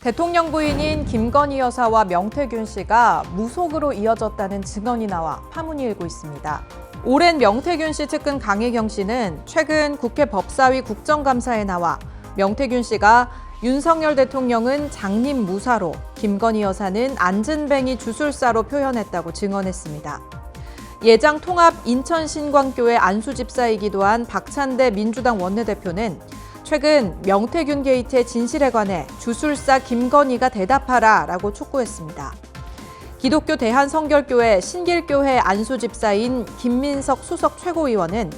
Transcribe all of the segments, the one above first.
대통령 부인인 김건희 여사와 명태균 씨가 무속으로 이어졌다는 증언이 나와 파문이 일고 있습니다. 오랜 명태균 씨 측근 강혜경 씨는 최근 국회 법사위 국정감사에 나와 명태균 씨가 윤석열 대통령은 장님 무사로, 김건희 여사는 앉은뱅이 주술사로 표현했다고 증언했습니다. 예장 통합 인천신광교회 안수집사이기도 한 박찬대 민주당 원내대표는 최근 명태균 게이트의 진실에 관해 주술사 김건희가 대답하라라고 촉구했습니다. 기독교 대한성결교회 신길교회 안수집사인 김민석 수석 최고위원은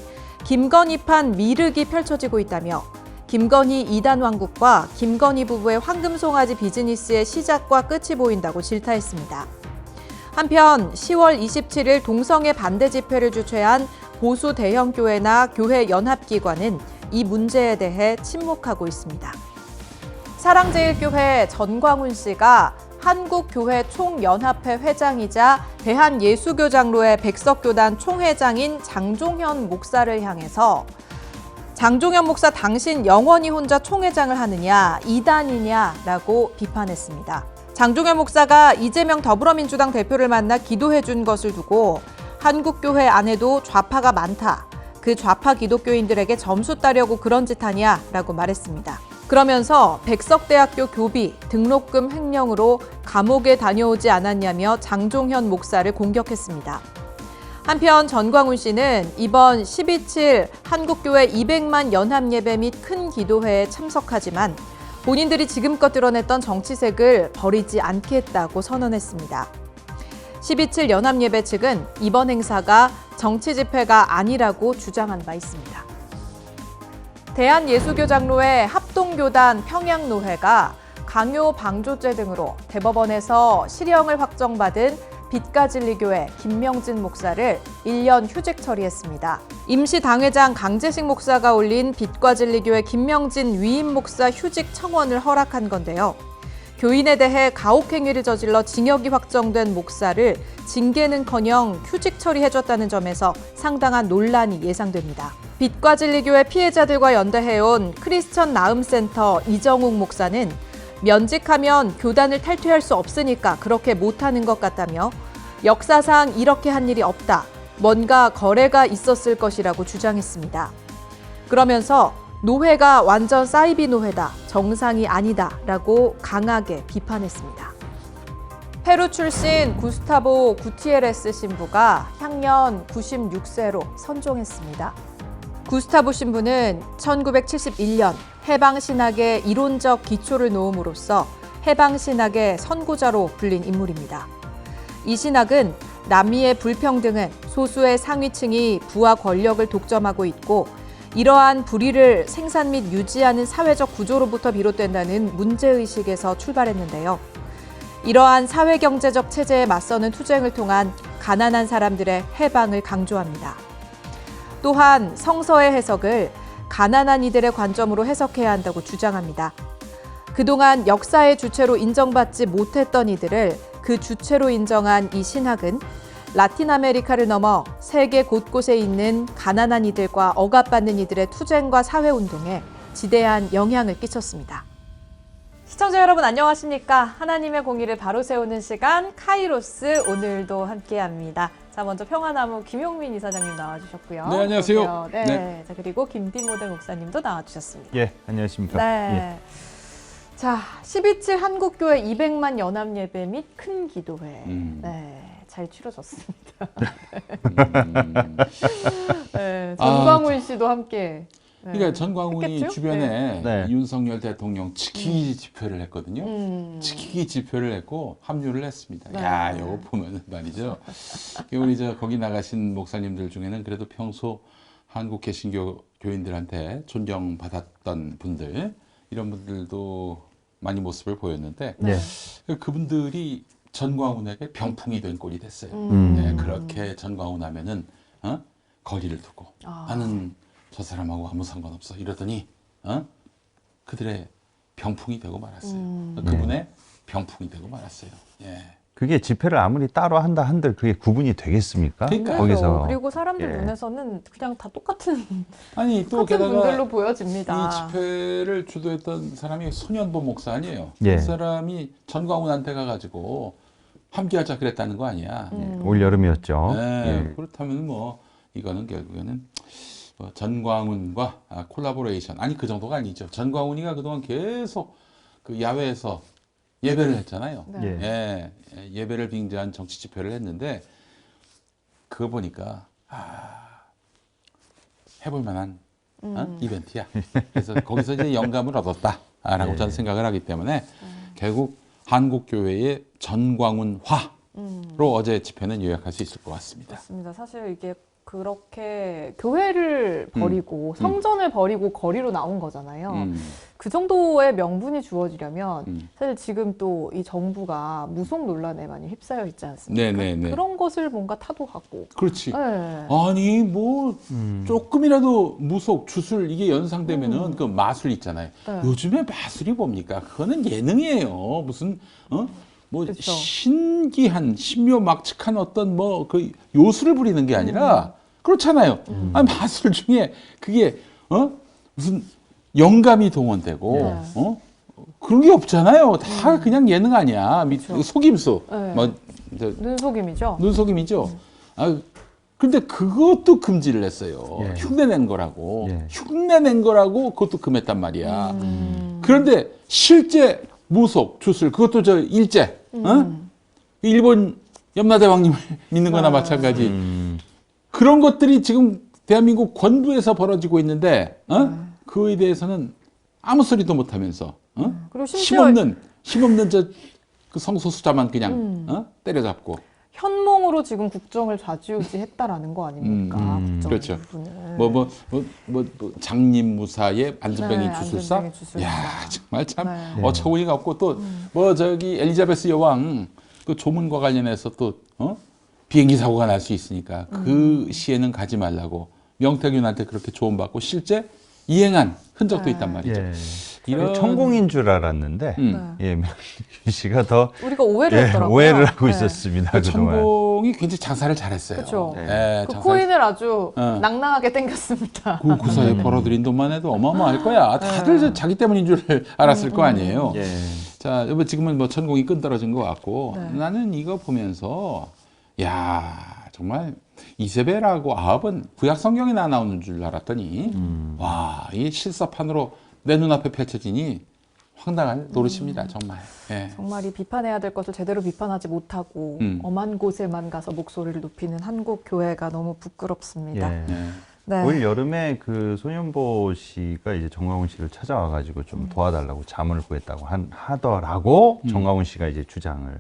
김건희판 미륵이 펼쳐지고 있다며 김건희 2단 왕국과 김건희 부부의 황금송아지 비즈니스의 시작과 끝이 보인다고 질타했습니다. 한편 10월 27일 동성애 반대 집회를 주최한 보수 대형교회나 교회 연합기관은 이 문제에 대해 침묵하고 있습니다. 사랑제일교회 전광훈 씨가 한국교회 총연합회 회장이자 대한예수교 장로회 백석교단 총회장인 장종현 목사를 향해서 장종현 목사 당신 영원히 혼자 총회장을 하느냐, 이단이냐라고 비판했습니다. 장종현 목사가 이재명 더불어민주당 대표를 만나 기도해 준 것을 두고 한국교회 안에도 좌파가 많다. 그 좌파 기독교인들에게 점수 따려고 그런 짓 하냐라고 말했습니다. 그러면서 백석대학교 교비, 등록금 횡령으로 감옥에 다녀오지 않았냐며 장종현 목사를 공격했습니다. 한편 전광훈 씨는 이번 12.7 한국교회 200만 연합예배 및 큰 기도회에 참석하지만 본인들이 지금껏 드러냈던 정치색을 버리지 않겠다고 선언했습니다. 12.7 연합예배 측은 이번 행사가 정치 집회가 아니라고 주장한 바 있습니다. 대한예수교 장로회 합동교단 평양노회가 강요 방조죄 등으로 대법원에서 실형을 확정받은 빛가진리교회 김명진 목사를 1년 휴직 처리했습니다. 임시 당회장 강재식 목사가 올린 빛과진리교회 김명진 위임 목사 휴직 청원을 허락한 건데요. 교인에 대해 가혹행위를 저질러 징역이 확정된 목사를 징계는커녕 휴직 처리해줬다는 점에서 상당한 논란이 예상됩니다. 빛과진리교회 피해자들과 연대해온 크리스천 나음센터 이정욱 목사는 면직하면 교단을 탈퇴할 수 없으니까 그렇게 못하는 것 같다며 역사상 이렇게 한 일이 없다. 뭔가 거래가 있었을 것이라고 주장했습니다. 그러면서 노회가 완전 사이비 노회다. 정상이 아니다. 라고 강하게 비판했습니다. 페루 출신 구스타보 구티에레스 신부가 향년 96세로 선종했습니다. 구스타보 신부는 1971년 해방신학의 이론적 기초를 놓음으로써 해방신학의 선구자로 불린 인물입니다. 이 신학은 남미의 불평등은 소수의 상위층이 부와 권력을 독점하고 있고 이러한 불의를 생산 및 유지하는 사회적 구조로부터 비롯된다는 문제의식에서 출발했는데요. 이러한 사회경제적 체제에 맞서는 투쟁을 통한 가난한 사람들의 해방을 강조합니다. 또한 성서의 해석을 가난한 이들의 관점으로 해석해야 한다고 주장합니다. 그동안 역사의 주체로 인정받지 못했던 이들을 그 주체로 인정한 이 신학은 라틴 아메리카를 넘어 세계 곳곳에 있는 가난한 이들과 억압받는 이들의 투쟁과 사회운동에 지대한 영향을 끼쳤습니다. 시청자 여러분 안녕하십니까? 하나님의 공의를 바로 세우는 시간 카이로스 오늘도 함께합니다. 자, 먼저 평화나무 김용민 이사장님 나와주셨고요. 네, 안녕하세요. 네. 네. 자, 그리고 김디모델 목사님도 나와주셨습니다. 예, 안녕하십니까. 네. 예. 자, 12.7 한국교회 200만 연합예배 및 큰 기도회. 네, 잘 치러졌습니다. 네, 전광훈 씨도 함께. 네, 그러니까 전광훈이 했겠죠? 주변에 네. 윤석열 대통령 지키기 집회를 했거든요. 지키기 집회를 했고 합류를 했습니다. 네. 야, 이거 보면은 말이죠. 우리 거기 나가신 목사님들 중에는 그래도 평소 한국 개신교 교인들한테 존경받았던 분들 이런 분들도 많이 모습을 보였는데 네. 그분들이 전광훈에게 병풍이 된 꼴이 됐어요. 네, 그렇게 전광훈 하면은 거리를 두고 나는 저 사람하고 아무 상관없어 이러더니 그들의 병풍이 되고 말았어요. 그분의 병풍이 되고 말았어요. 예. 그게 집회를 아무리 따로 한다 한들 그게 구분이 되겠습니까? 그러니까요. 거기서. 그리고 사람들 예. 눈에서는 그냥 다 똑같은 아니 또 같은 게다가 분들로 보여집니다. 이 집회를 주도했던 사람이 손현보 목사 아니에요. 예. 그 사람이 전광훈한테 가가지고 함께하자 그랬다는 거 아니야. 올 여름이었죠. 네, 예. 그렇다면 뭐 이거는 결국에는 뭐 전광훈과 콜라보레이션 아니 그 정도가 아니죠. 전광훈이가 그동안 계속 그 야외에서 예배를 했잖아요. 네. 예배를 빙자한 정치 집회를 했는데 그거 보니까 해볼 만한 이벤트야. 그래서 거기서 이제 영감을 얻었다라고 예. 저는 생각을 하기 때문에 결국 한국교회의 전광훈화로 어제 집회는 요약할 수 있을 것 같습니다. 맞습니다. 사실 이게 그렇게 교회를 버리고 성전을 버리고 거리로 나온 거잖아요. 그 정도의 명분이 주어지려면 사실 지금 또 이 정부가 무속 논란에 많이 휩싸여 있지 않습니까? 네네네. 그런 것을 뭔가 타도하고. 그렇지. 네. 아니 뭐 조금이라도 무속 주술 이게 연상되면은 그 마술 있잖아요. 네. 요즘에 마술이 뭡니까? 그거는 예능이에요. 무슨 뭐 그쵸. 신기한 신묘막측한 어떤 뭐 그 요술을 부리는 게 아니라 그렇잖아요. 아니 마술 중에 그게 무슨 영감이 동원되고 네. 그런 게 없잖아요. 다 그냥 예능 아니야. 그쵸. 속임수. 네. 뭐 눈속임이죠. 눈속임이죠. 근데 그것도 금지를 했어요. 예. 흉내낸 거라고. 예. 흉내낸 거라고 그것도 금했단 말이야. 그런데 실제 무속, 주술, 그것도 저 일제, 일본 염라대왕님을 믿는 거나 마찬가지. 그런 것들이 지금 대한민국 권부에서 벌어지고 있는데, 그거에 대해서는 아무 소리도 못 하면서, 그리고 심지어 힘없는 그 성소수자만 그냥, 때려잡고. 현몽으로 지금 국정을 좌지우지했다라는 거 아닙니까? 국정 그렇죠. 부분을. 뭐 장님무사의 안전뱅이 네, 주술사? 안전뱅이 주술사. 야 정말 참 네. 어처구니가 없고 또 뭐 저기 엘리자베스 여왕 그 조문과 관련해서 또 비행기 사고가 날 수 있으니까 그 시에는 가지 말라고 명태균한테 그렇게 조언받고 실제 이행한 흔적도 네. 있단 말이죠. 예. 이런 천공인 줄 알았는데 예, 명태균 씨가 더 우리가 오해를 예, 했더라고요. 오해를 하고 네. 있었습니다. 그 그동안. 천공이 굉장히 장사를 잘했어요. 그렇죠. 예, 그 장사를 코인을 아주 어. 낭낭하게 땡겼습니다. 그 사이에 벌어들인 돈만 해도 어마어마할 거야. 다들 자기 때문인 줄 알았을 거 아니에요. 예. 자, 여보 지금은 뭐 천공이 끈 떨어진 것 같고 네. 나는 이거 보면서 야 정말 이세벨하고 아합은 구약 성경에 나오는 줄 알았더니 와, 이 실사판으로 내 눈앞에 펼쳐지니 황당할 노릇입니다, 정말. 예. 정말 이 비판해야 될 것을 제대로 비판하지 못하고 엄한 곳에만 가서 목소리를 높이는 한국 교회가 너무 부끄럽습니다. 예. 네. 네. 올 여름에 그 손현보 씨가 이제 정광훈 씨를 찾아와가지고 좀 도와달라고 자문을 구했다고 하더라고 정광훈 씨가 이제 주장을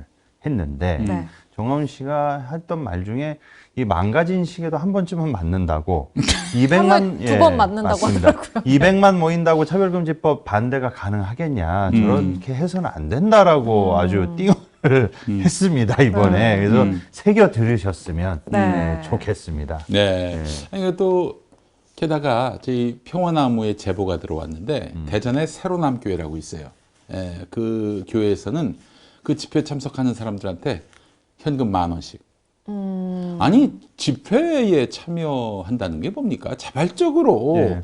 했는데 네. 정광훈 씨가 했던 말 중에 이 망가진 시계도 한 번쯤은 맞는다고 200만 하루에 두번 맞는다고 맞습니다. 하더라고요. 200만 모인다고 차별금지법 반대가 가능하겠냐 저렇게 해서는 안 된다라고 아주 띵을 했습니다 이번에 그래서 새겨 들으셨으면 네. 좋겠습니다. 네. 아니, 또 게다가 저희 평화나무의 제보가 들어왔는데 대전에 새로남 교회라고 있어요. 예, 그 교회에서는 그 집회 참석하는 사람들한테 현금 10,000원씩. 아니 집회에 참여한다는 게 뭡니까? 자발적으로 예.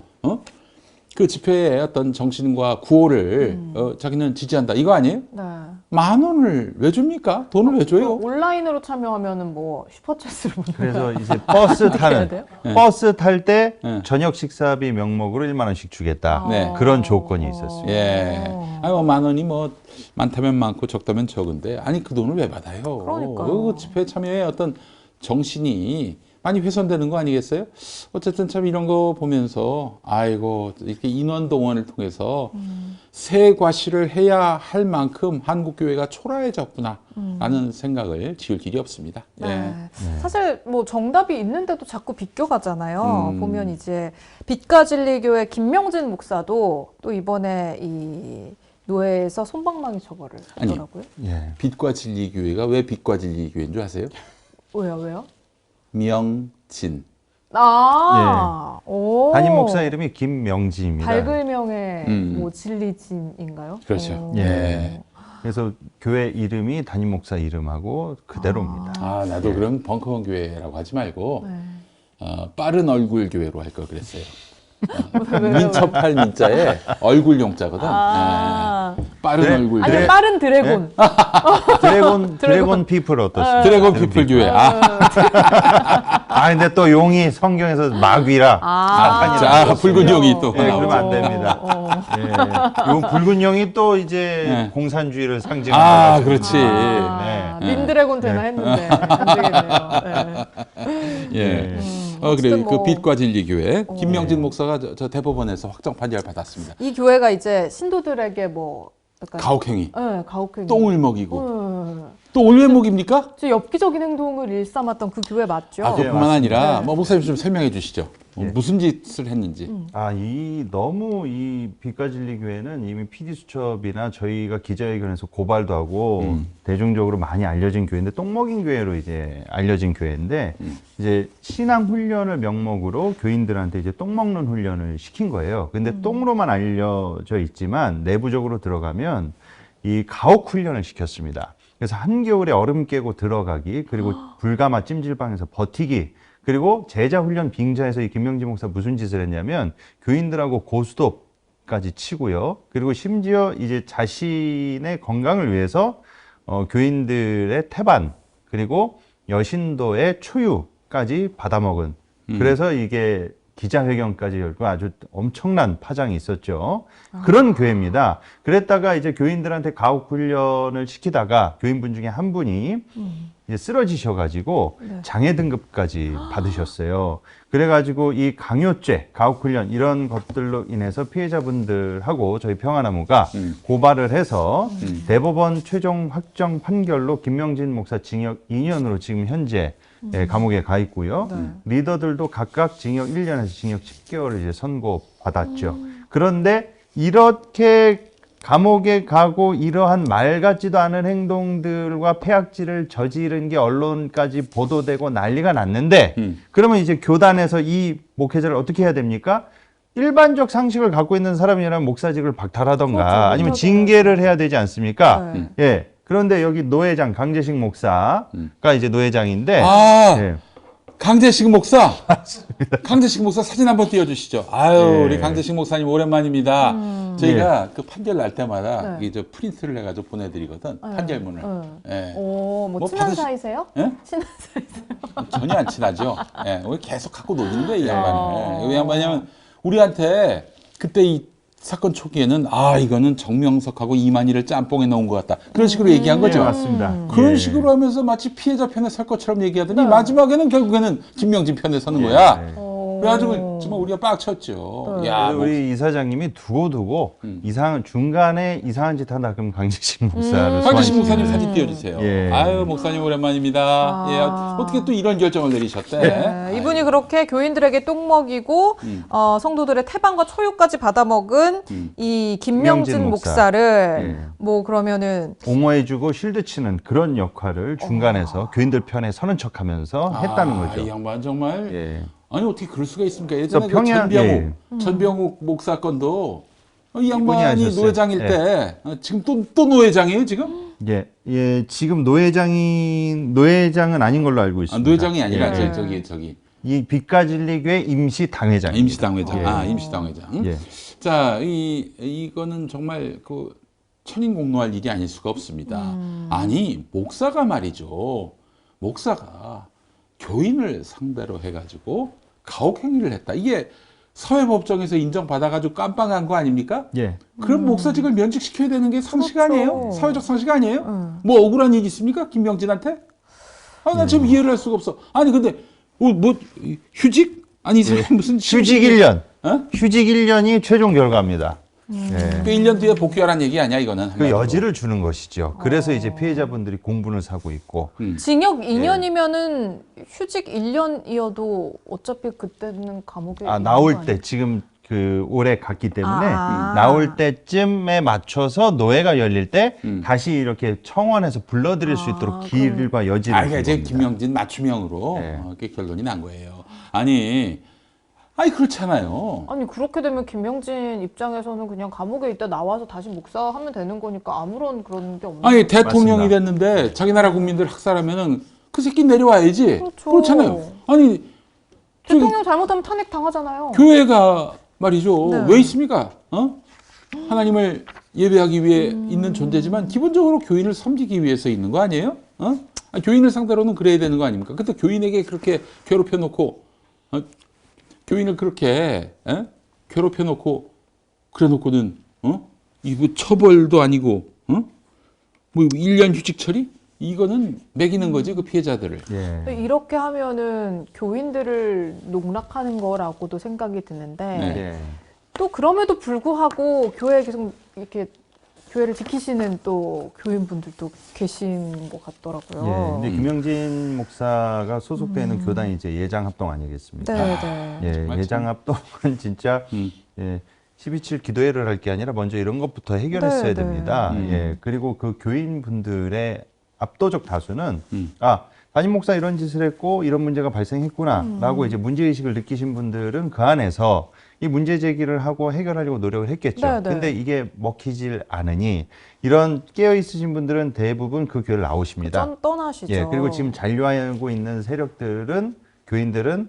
그 집회의 어떤 정신과 구호를 자기는 지지한다. 이거 아니에요? 네. 10,000원을 왜 줍니까? 돈을 왜 줘요? 온라인으로 참여하면은 뭐 슈퍼챗으로 보는 그래서 이제 버스 타는 돼요? 버스 탈 때 네. 저녁 식사비 명목으로 1만 원씩 주겠다. 네. 그런 조건이 있었습니다. 예. 아니, 뭐 10,000원이 뭐 많다면 많고 적다면 적은데 아니 그 돈을 왜 받아요? 그러니까요. 그 집회 참여의 어떤 정신이 많이 훼손되는 거 아니겠어요? 어쨌든 참 이런 거 보면서 아이고 이렇게 인원 동원을 통해서 새 과시를 해야 할 만큼 한국 교회가 초라해졌구나라는 생각을 지울 길이 없습니다. 예. 네. 사실 뭐 정답이 있는데도 자꾸 비껴가잖아요. 보면 이제 빛가진리교회 김명진 목사도 또 이번에 이 노예에서 솜방망이 처벌을 아니. 하더라고요. 예. 빛과 진리 교회가 왜 빛과 진리 교회인 줄 아세요? 왜요? 명진. 오. 담임 목사 이름이 김명지입니다. 밝을 명의 음. 뭐 진리진인가요? 그렇죠. 오. 예. 그래서 교회 이름이 담임 목사 이름하고 그대로입니다. 아, 나도 그럼 벙커원 교회라고 하지 말고 네. 빠른 얼굴 교회로 할 걸 그랬어요. 민첩할 민자에 얼굴 용자거든. 아. 네. 빠른 네. 얼굴 아니면 교회. 빠른 드래곤. 드래곤 피플 어떻습니까? 드래곤 피플 교회. 근데 또 용이 성경에서 마귀라. 자, 붉은 용이 또 네, 나오죠. 그러면 안 됩니다. 예. 요 붉은 용이 또 이제 네. 공산주의를 상징하는 거죠. 그렇지. 민드래곤 되나 했는데 안 되겠네요. 네. 예. 그래 어쨌든 그 뭐- 빛과 진리 교회 김명진 목사가 저 대법원에서 확정 판결 받았습니다. 이 교회가 이제 신도들에게 뭐 약간 가혹행위, 네, 가혹행위. 똥을 먹이고 네. 또 올매목입니까? 저 엽기적인 행동을 일삼았던 그 교회 맞죠? 아, 그뿐만 맞습니다. 아니라 네. 뭐 목사님 좀 설명해 주시죠. 예. 무슨 짓을 했는지. 너무 이 빛과 진리 교회는 이미 PD수첩이나 저희가 기자회견에서 고발도 하고 대중적으로 많이 알려진 교회인데 똥먹인 교회로 이제 알려진 교회인데 이제 신앙 훈련을 명목으로 교인들한테 이제 똥 먹는 훈련을 시킨 거예요. 근데 똥으로만 알려져 있지만 내부적으로 들어가면 이 가혹 훈련을 시켰습니다. 그래서 한겨울에 얼음 깨고 들어가기, 그리고 불가마 찜질방에서 버티기, 그리고 제자 훈련 빙자에서 이 김명진 목사 무슨 짓을 했냐면 교인들하고 고스톱까지 치고요. 그리고 심지어 이제 자신의 건강을 위해서 교인들의 태반 그리고 여신도의 초유까지 받아먹은. 그래서 이게 기자회견까지 열고 아주 엄청난 파장이 있었죠. 그런 교회입니다. 그랬다가 이제 교인들한테 가혹 훈련을 시키다가 교인분 중에 한 분이 이제 쓰러지셔가지고 장애 등급까지 받으셨어요. 그래가지고 이 강요죄, 가혹 훈련 이런 것들로 인해서 피해자분들하고 저희 평화나무가 고발을 해서 대법원 최종 확정 판결로 김명진 목사 징역 2년으로 지금 현재 감옥에 가 있고요. 리더들도 각각 징역 1년에서 징역 10개월을 이제 선고받았죠. 그런데 이렇게 감옥에 가고 이러한 말 같지도 않은 행동들과 폐악질을 저지른 게 언론까지 보도되고 난리가 났는데 그러면 이제 교단에서 이 목회자를 어떻게 해야 됩니까? 일반적 상식을 갖고 있는 사람이라면 목사직을 박탈하던가 그렇죠. 아니면 그렇죠. 징계를 해야 되지 않습니까? 네. 예. 그런데 여기 노회장 강재식 목사가 이제 노회장인데 예. 강재식 목사. 강재식 목사 사진 한번 띄워주시죠. 아유, 예. 우리 강재식 목사님 오랜만입니다. 저희가 그 판결 날 때마다 네. 이제 프린트를 해가지고 보내드리거든. 판결문을. 예. 오, 뭐 뭐 친한 받으시- 사이세요? 예? 친한 사이세요? 전혀 안 친하죠. 예, 우리 계속 갖고 노는 거예요, 이 어. 양반은. 이 양반이면 우리한테 그때 이 사건 초기에는 이거는 정명석하고 이만희를 짬뽕에 넣은 것 같다. 그런 식으로 얘기한 거죠. 예, 맞습니다. 그런 예. 식으로 하면서 마치 피해자 편에 설 것처럼 얘기하더니 네. 마지막에는 결국에는 김명진 편에 서는 거야. 예. 그래가지고 정말 우리가 빡쳤죠. 야, 그래서 우리 이사장님이 두고두고 중간에 이상한 짓 하다 그럼 강재식 목사를 강재식 소환시키는. 목사님 사진 띄워주세요. 예. 아유, 목사님 오랜만입니다. 예, 어떻게 또 이런 결정을 내리셨대? 네, 이분이 그렇게 교인들에게 똥 먹이고 성도들의 태반과 초유까지 받아먹은 이 김명진 김명진 목사. 목사를 예. 뭐 그러면은 옹호해주고 실드치는 그런 역할을 중간에서 교인들 편에 서는 척하면서 했다는 거죠. 이 양반 정말 예. 아니 어떻게 그럴 수가 있습니까? 예전에 그래서 전병욱 목사 건도 이 양반이 하셨어요. 노회장일 예. 때 지금 또 노회장이에요 지금? 예, 지금 노회장은 아닌 걸로 알고 있습니다. 노회장이 아니라 예. 저기 이 빛과 진리교회 임시 당회장. 임시당회장. 예. 임시당회장. 예. 자, 이거는 정말 그 천인공노할 일이 아닐 수가 없습니다. 아니 목사가 말이죠. 목사가 교인을 상대로 해가지고 가혹행위를 했다. 이게 사회법정에서 인정받아가지고 깜빵한 거 아닙니까? 예. 그럼 목사직을 면직시켜야 되는 게 상식 아니에요? 그렇죠. 사회적 상식 아니에요? 뭐 억울한 일 있습니까? 김명진한테? 나 지금 이해를 할 수가 없어. 아니 근데 뭐 휴직? 아니 이 사람이 무슨 휴직 1년. 어? 휴직 1년이 최종 결과입니다. 예. 그 1년 뒤에 복귀하라는 얘기 아니야 이거는? 그 한마디로. 여지를 주는 것이죠. 그래서 이제 피해자분들이 공분을 사고 있고. 징역 2년이면은 휴직 1년이어도 어차피 그때는 감옥에 있는 나올 거 때 아니에요? 지금 그 올해 갔기 때문에 아. 나올 때쯤에 맞춰서 노회가 열릴 때 다시 이렇게 청원해서 불러들일 수 있도록 길과 여지를 그러니까 준 이제 겁니다. 김명진 맞춤형으로 네. 이렇게 결론이 난 거예요. 아니 아니 그렇잖아요. 아니 그렇게 되면 김명진 입장에서는 그냥 감옥에 있다 나와서 다시 목사하면 되는 거니까 아무런 그런 게 없는 아니 대통령이 맞습니다. 됐는데 자기 나라 국민들 학살하면은 그 새끼 내려와야지. 그렇죠. 그렇잖아요. 아니 저기 대통령 잘못하면 탄핵 당하잖아요. 교회가 말이죠. 네. 왜 있습니까? 하나님을 예배하기 위해 있는 존재지만 기본적으로 교인을 섬기기 위해서 있는 거 아니에요? 교인을 상대로는 그래야 되는 거 아닙니까? 근데 교인에게 그렇게 괴롭혀 놓고 교인을 그렇게 괴롭혀 놓고 그래 놓고는 이거 처벌도 아니고 뭐 1년 휴직 처리? 이거는 매기는 거지 그 피해자들을. 예. 이렇게 하면은 교인들을 농락하는 거라고도 생각이 드는데 네. 예. 또 그럼에도 불구하고 교회에 계속 이렇게 교회를 지키시는 또 교인분들도 계신 것 같더라고요. 예. 근데 김영진 목사가 소속되는 교단이 이제 예장합동 아니겠습니까? 네, 네. 예, 맞죠. 예장합동은 진짜 예, 12.7 기도회를 할 게 아니라 먼저 이런 것부터 해결했어야 네, 네. 됩니다. 예, 그리고 그 교인분들의 압도적 다수는 담임 목사 이런 짓을 했고 이런 문제가 발생했구나라고 이제 문제의식을 느끼신 분들은 그 안에서 이 문제 제기를 하고 해결하려고 노력을 했겠죠. 네, 네. 근데 이게 먹히질 않으니 이런 깨어 있으신 분들은 대부분 그 교회를 나오십니다. 떠나시죠. 예, 그리고 지금 잔류하고 있는 세력들은 교인들은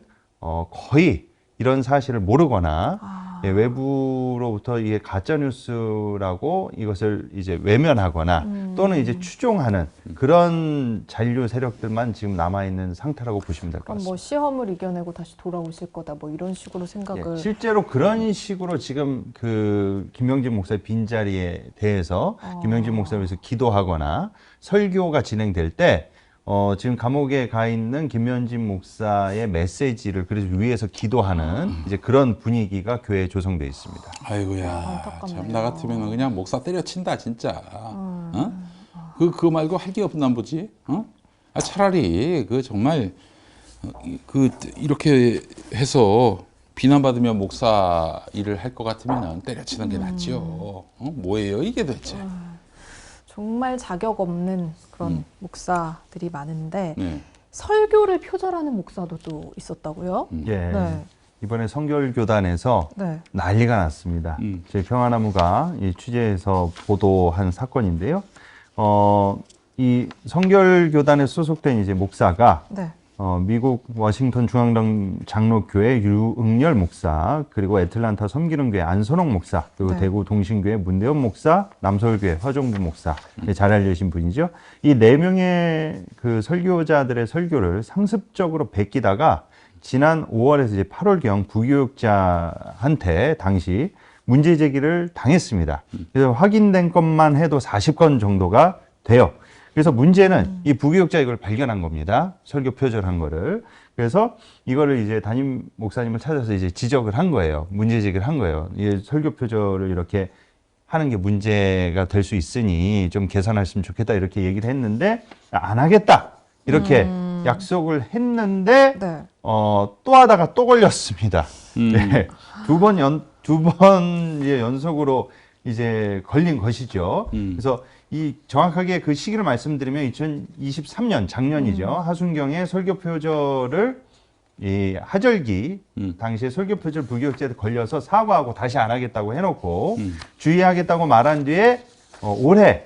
거의 이런 사실을 모르거나 예, 외부로부터 이게 가짜 뉴스라고 이것을 이제 외면하거나 또는 이제 추종하는 그런 잔류 세력들만 지금 남아 있는 상태라고 보시면 될 것 그럼 같습니다. 뭐 시험을 이겨내고 다시 돌아오실 거다 뭐 이런 식으로 생각을 예, 실제로 그런 식으로 지금 그 김명진 목사의 빈자리에 대해서 김명진 목사를 위해서 기도하거나 설교가 진행될 때 지금 감옥에 가 있는 김명진 목사의 메시지를 그래서 위에서 기도하는 이제 그런 분위기가 교회에 조성돼 있습니다. 아이고야, 안타깝네요. 참 나 같으면 그냥 목사 때려친다 진짜. 그거 말고 할 게 없나 보지. 차라리 그 정말 그 이렇게 해서 비난받으면 목사 일을 할 것 같으면 때려치는 게 낫지요. 뭐예요 이게 도대체? 정말 자격 없는 그런 목사들이 많은데 네. 설교를 표절하는 목사도 또 있었다고요? 예. 네. 이번에 성결교단에서 네. 난리가 났습니다. 저희 평화나무가 이 취재해서 보도한 사건인데요. 이 성결교단에 소속된 이제 목사가 네. 미국 워싱턴 중앙당 장로교회 유응열 목사, 그리고 애틀란타 섬기는교회 안선홍 목사, 그리고 네. 대구 동신교회 문대원 목사, 남서울교회 화종부 목사, 잘 알려진 분이죠. 이 네 명의 그 설교자들의 설교를 상습적으로 베끼다가 지난 5월에서 이제 8월경 부교육자한테 당시 문제 제기를 당했습니다. 그래서 확인된 것만 해도 40건 정도가 돼요. 그래서 문제는 이 부교육자 이걸 발견한 겁니다. 설교 표절한 거를. 그래서 이거를 이제 담임 목사님을 찾아서 이제 지적을 한 거예요. 문제 제기를 한 거예요. 이 설교 표절을 이렇게 하는 게 문제가 될 수 있으니 좀 개선했으면 좋겠다 이렇게 얘기를 했는데 안 하겠다 이렇게 약속을 했는데 네. 또 하다가 또 걸렸습니다. 네. 두 번 연속으로 이제 걸린 것이죠. 그래서 이 정확하게 그 시기를 말씀드리면 2023년 작년이죠. 하순경에 설교 표절을 이 하절기 당시에 설교 표절 부교육자에 걸려서 사과하고 다시 안 하겠다고 해놓고 주의하겠다고 말한 뒤에 올해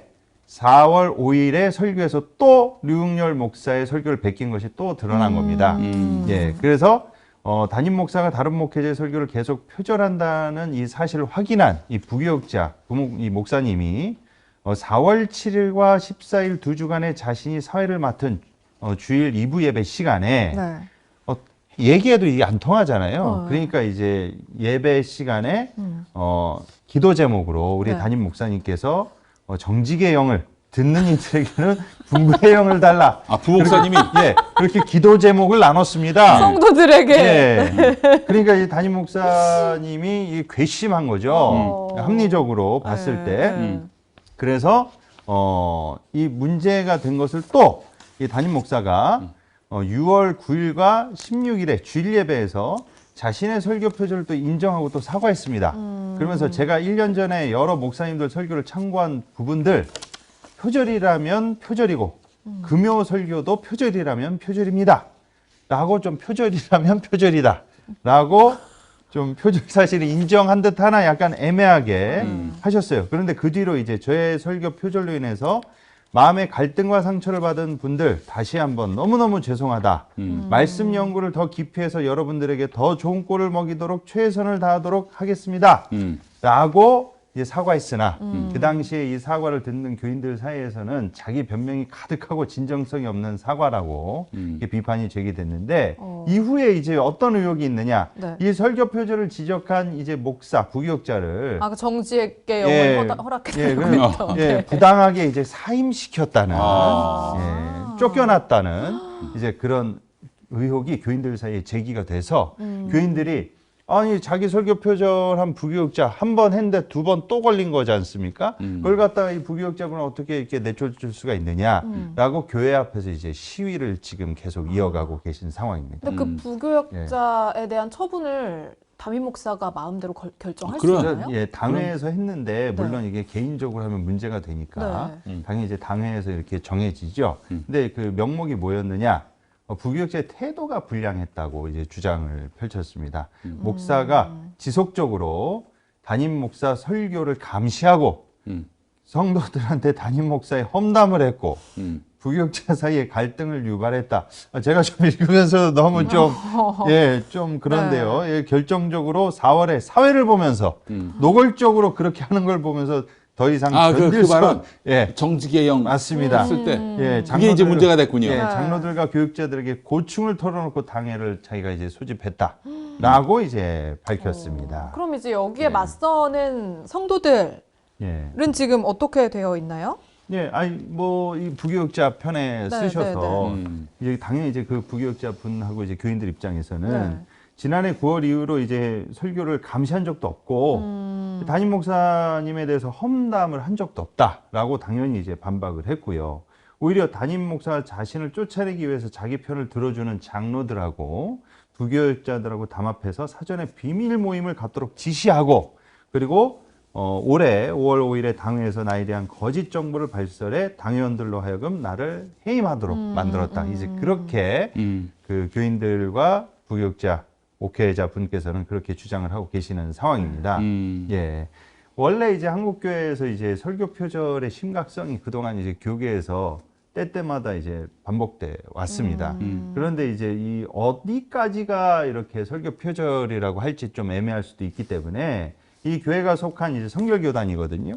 4월 5일에 설교에서 또 류응열 목사의 설교를 베낀 것이 또 드러난 겁니다. 예, 그래서 담임 목사가 다른 목회자의 설교를 계속 표절한다는 이 사실을 확인한 이 부교육자, 이 목사님이 4월 7일과 14일 두 주간에 자신이 사회를 맡은 주일 2부 예배 시간에 네. 얘기해도 이게 안 통하잖아요. 그러니까 이제 예배 시간에 기도 제목으로 우리 네. 담임 목사님께서 정직의 영을 듣는 이들에게는 분부의 영을 달라. 부목사님이 예, 그렇게 기도 제목을 나눴습니다. 성도들에게 예. 그러니까 이 담임 목사님이 이게 괘씸한 거죠. 합리적으로 봤을 때. 그래서 이 문제가 된 것을 또 이 담임 목사가 6월 9일과 16일에 주일 예배에서 자신의 설교 표절을 또 인정하고 또 사과했습니다. 그러면서 제가 1년 전에 여러 목사님들 설교를 참고한 부분들 표절이라면 표절이고 금요 설교도 표절이라면 표절입니다. 라고 좀 표절이라면 표절이다. 라고 좀 표절 사실을 인정한 듯 하나 약간 애매하게 하셨어요. 그런데 그 뒤로 이제 저의 설교 표절로 인해서 마음의 갈등과 상처를 받은 분들 다시 한번 너무너무 죄송하다. 말씀 연구를 더 깊이 해서 여러분들에게 더 좋은 꼴을 먹이도록 최선을 다하도록 하겠습니다. 라고 이제 사과했으나 그 당시에 이 사과를 듣는 교인들 사이에서는 자기 변명이 가득하고 진정성이 없는 사과라고 이렇게 비판이 제기됐는데 이후에 이제 어떤 의혹이 있느냐? 네. 이 설교 표절을 지적한 이제 목사 부교역자를 그 정지의 영을 예, 허락했다고 예, 했던. 예, 부당하게 이제 사임시켰다는, 아. 예, 쫓겨났다는 이제 그런 의혹이 교인들 사이에 제기가 돼서 교인들이 아니 자기 설교 표절한 부교역자 한 번 했는데 두 번 또 걸린 거지 않습니까? 그걸 갖다가 이 부교역자분은 어떻게 이렇게 내쫓을 수가 있느냐라고 교회 앞에서 이제 시위를 지금 계속 이어가고 계신 상황입니다. 근데 그 부교역자에 대한 처분을 담임 목사가 마음대로 결정할 수 그럼. 있나요? 예, 당회에서 했는데 물론 이게 개인적으로 하면 문제가 되니까 네. 당연히 이제 당회에서 이렇게 정해지죠. 근데 그 명목이 뭐였느냐? 부교역자의 태도가 불량했다고 이제 주장을 펼쳤습니다. 목사가 지속적으로 담임 목사 설교를 감시하고 성도들한테 담임 목사의 험담을 했고 부교역자 사이에 갈등을 유발했다. 제가 좀 읽으면서 너무 좀, 예, 좀 그런데요. 예, 결정적으로 4월에 사회를 보면서 노골적으로 그렇게 하는 걸 보면서 더 이상 견딜 수가, 발언. 예, 정직의 맞습니다. 쓸 때. 예, 그게 이제 문제가 됐군요. 예, 장로들과 교육자들에게 고충을 털어놓고 당회를 자기가 이제 소집했다라고 이제 밝혔습니다. 그럼 이제 여기에 맞서는 성도들은 예, 지금 어떻게 되어 있나요? 예, 아니 뭐 이 부교역자 편에 네, 쓰셔서 네, 이제 당연히 이제 그 부교역자 분하고 이제 교인들 입장에서는 네. 지난해 9월 이후로 이제 설교를 감시한 적도 없고 담임 목사님에 대해서 험담을 한 적도 없다라고 당연히 이제 반박을 했고요. 오히려 담임 목사 자신을 쫓아내기 위해서 자기 편을 들어주는 장로들하고 부교역자들하고 담합해서 사전에 비밀 모임을 갖도록 지시하고 그리고 올해 5월 5일에 당회에서 나에 대한 거짓 정보를 발설해 당회원들로 하여금 나를 해임하도록 만들었다. 이제 그렇게 그 교인들과 부교역자 목회자 분께서는 그렇게 주장을 하고 계시는 상황입니다. 예. 원래 이제 한국교회에서 이제 설교 표절의 심각성이 그동안 이제 교계에서 때때마다 이제 반복돼 왔습니다. 그런데 이제 이 어디까지가 이렇게 설교 표절이라고 할지 좀 애매할 수도 있기 때문에 이 교회가 속한 이제 성결교단이거든요.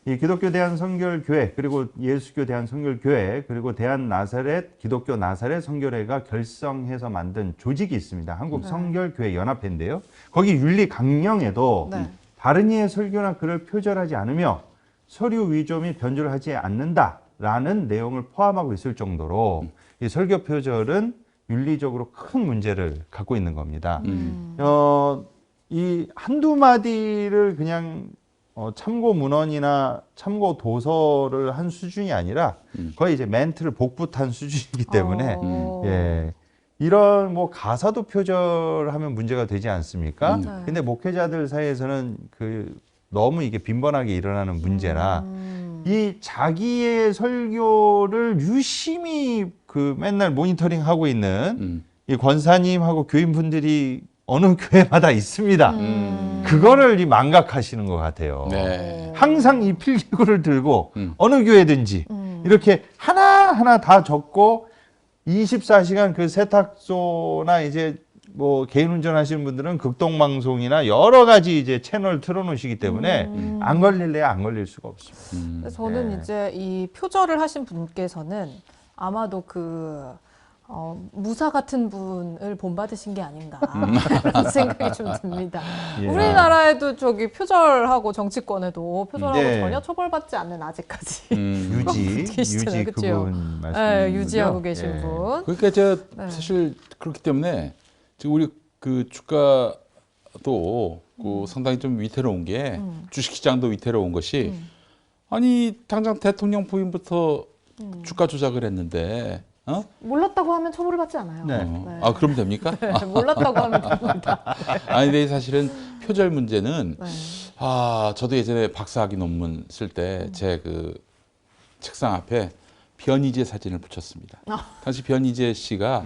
이 기독교 대한성결교회 그리고 예수교 대한성결교회 그리고 대한나사렛 기독교 나사렛 성결회가 결성해서 만든 조직이 있습니다. 한국 성결교회 연합회인데요. 거기 윤리 강령에도 다른 이의 설교나 글을 표절하지 않으며 서류 위조 및 변조를 하지 않는다라는 내용을 포함하고 있을 정도로 이 설교 표절은 윤리적으로 큰 문제를 갖고 있는 겁니다. 이 한두 마디를 그냥 참고 문헌이나 참고 도서를 한 수준이 아니라 거의 이제 멘트를 복붙한 수준이기 때문에 예. 이런 뭐 가사도 표절하면 문제가 되지 않습니까? 근데 목회자들 사이에서는 그 너무 이게 빈번하게 일어나는 문제라 이 자기의 설교를 유심히 그 맨날 모니터링 하고 있는 이 권사님하고 교인분들이 어느 교회마다 있습니다. 그거를 이 망각하시는 것 같아요. 네. 항상 이 필기구를 들고 어느 교회든지 이렇게 하나하나 다 적고 24시간 그 세탁소나 이제 뭐 개인 운전하시는 분들은 극동방송이나 여러 가지 이제 채널 틀어놓으시기 때문에 안 걸릴래야 안 걸릴 수가 없습니다. 저는 이제 이 표절을 하신 분께서는 아마도 무사 같은 분을 본받으신 게 아닌가 그런 생각이 좀 듭니다. 예. 우리나라에도 표절하고 정치권에도 표절하고 네. 전혀 처벌받지 않는 아직까지 유지 계시잖아요. 그쵸? 그분 말씀이시죠? 네, 유지하고 계신 예. 분. 그러니까 저 네. 사실 그렇기 때문에 지금 우리 그 주가도 그 상당히 좀 위태로운 게 주식시장도 위태로운 것이 아니 당장 대통령 부인부터 주가 조작을 했는데 몰랐다고 하면 처벌을 받지 않아요. 네. 아 그럼 됩니까? 네, 몰랐다고 하면 됩니다. 아니 근데 사실은 표절 문제는 네. 저도 예전에 박사학위 논문 쓸 때 제 그 책상 앞에 변희재 사진을 붙였습니다. 당시 변희재 씨가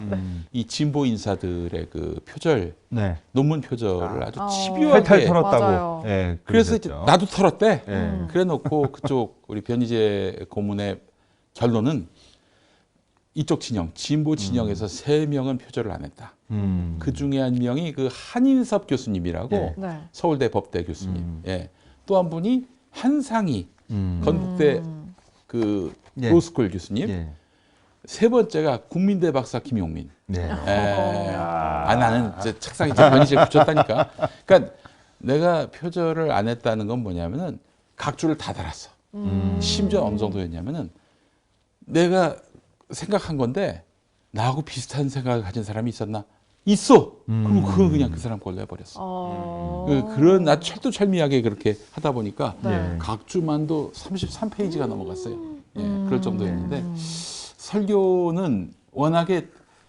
이 진보 인사들의 그 표절, 네. 논문 표절을 아주 어. 집요하게 탈탈 털었다고. 맞아요. 예, 그래서 이제 그러셨죠. 나도 털었대. 예. 그래 놓고 그쪽 우리 변희재 고문의 결론은 이쪽 진영, 진보 진영에서 3명은 표절을 안 했다. 그 중에 한 명이 그 한인섭 교수님이라고 예. 네. 서울대 법대 교수님. 예. 또 한 분이 한상희 건국대 그 예. 로스쿨 교수님. 예. 세 번째가 국민대 박사 김용민. 네. 나는 이제 책상에 변희재 붙였다니까. 그러니까 내가 표절을 안 했다는 건 뭐냐면은 각주를 다 달았어. 심지어 어느 정도였냐면은 내가 생각한 건데 나하고 비슷한 생각을 가진 사람이 있었나? 있어. 그럼 그건 그냥 그 사람 걸로 해버렸어. 그런 아주 철두철미하게 그렇게 하다 보니까 네. 각주만도 33페이지가 넘어갔어요. 예, 그럴 정도였는데 설교는 워낙에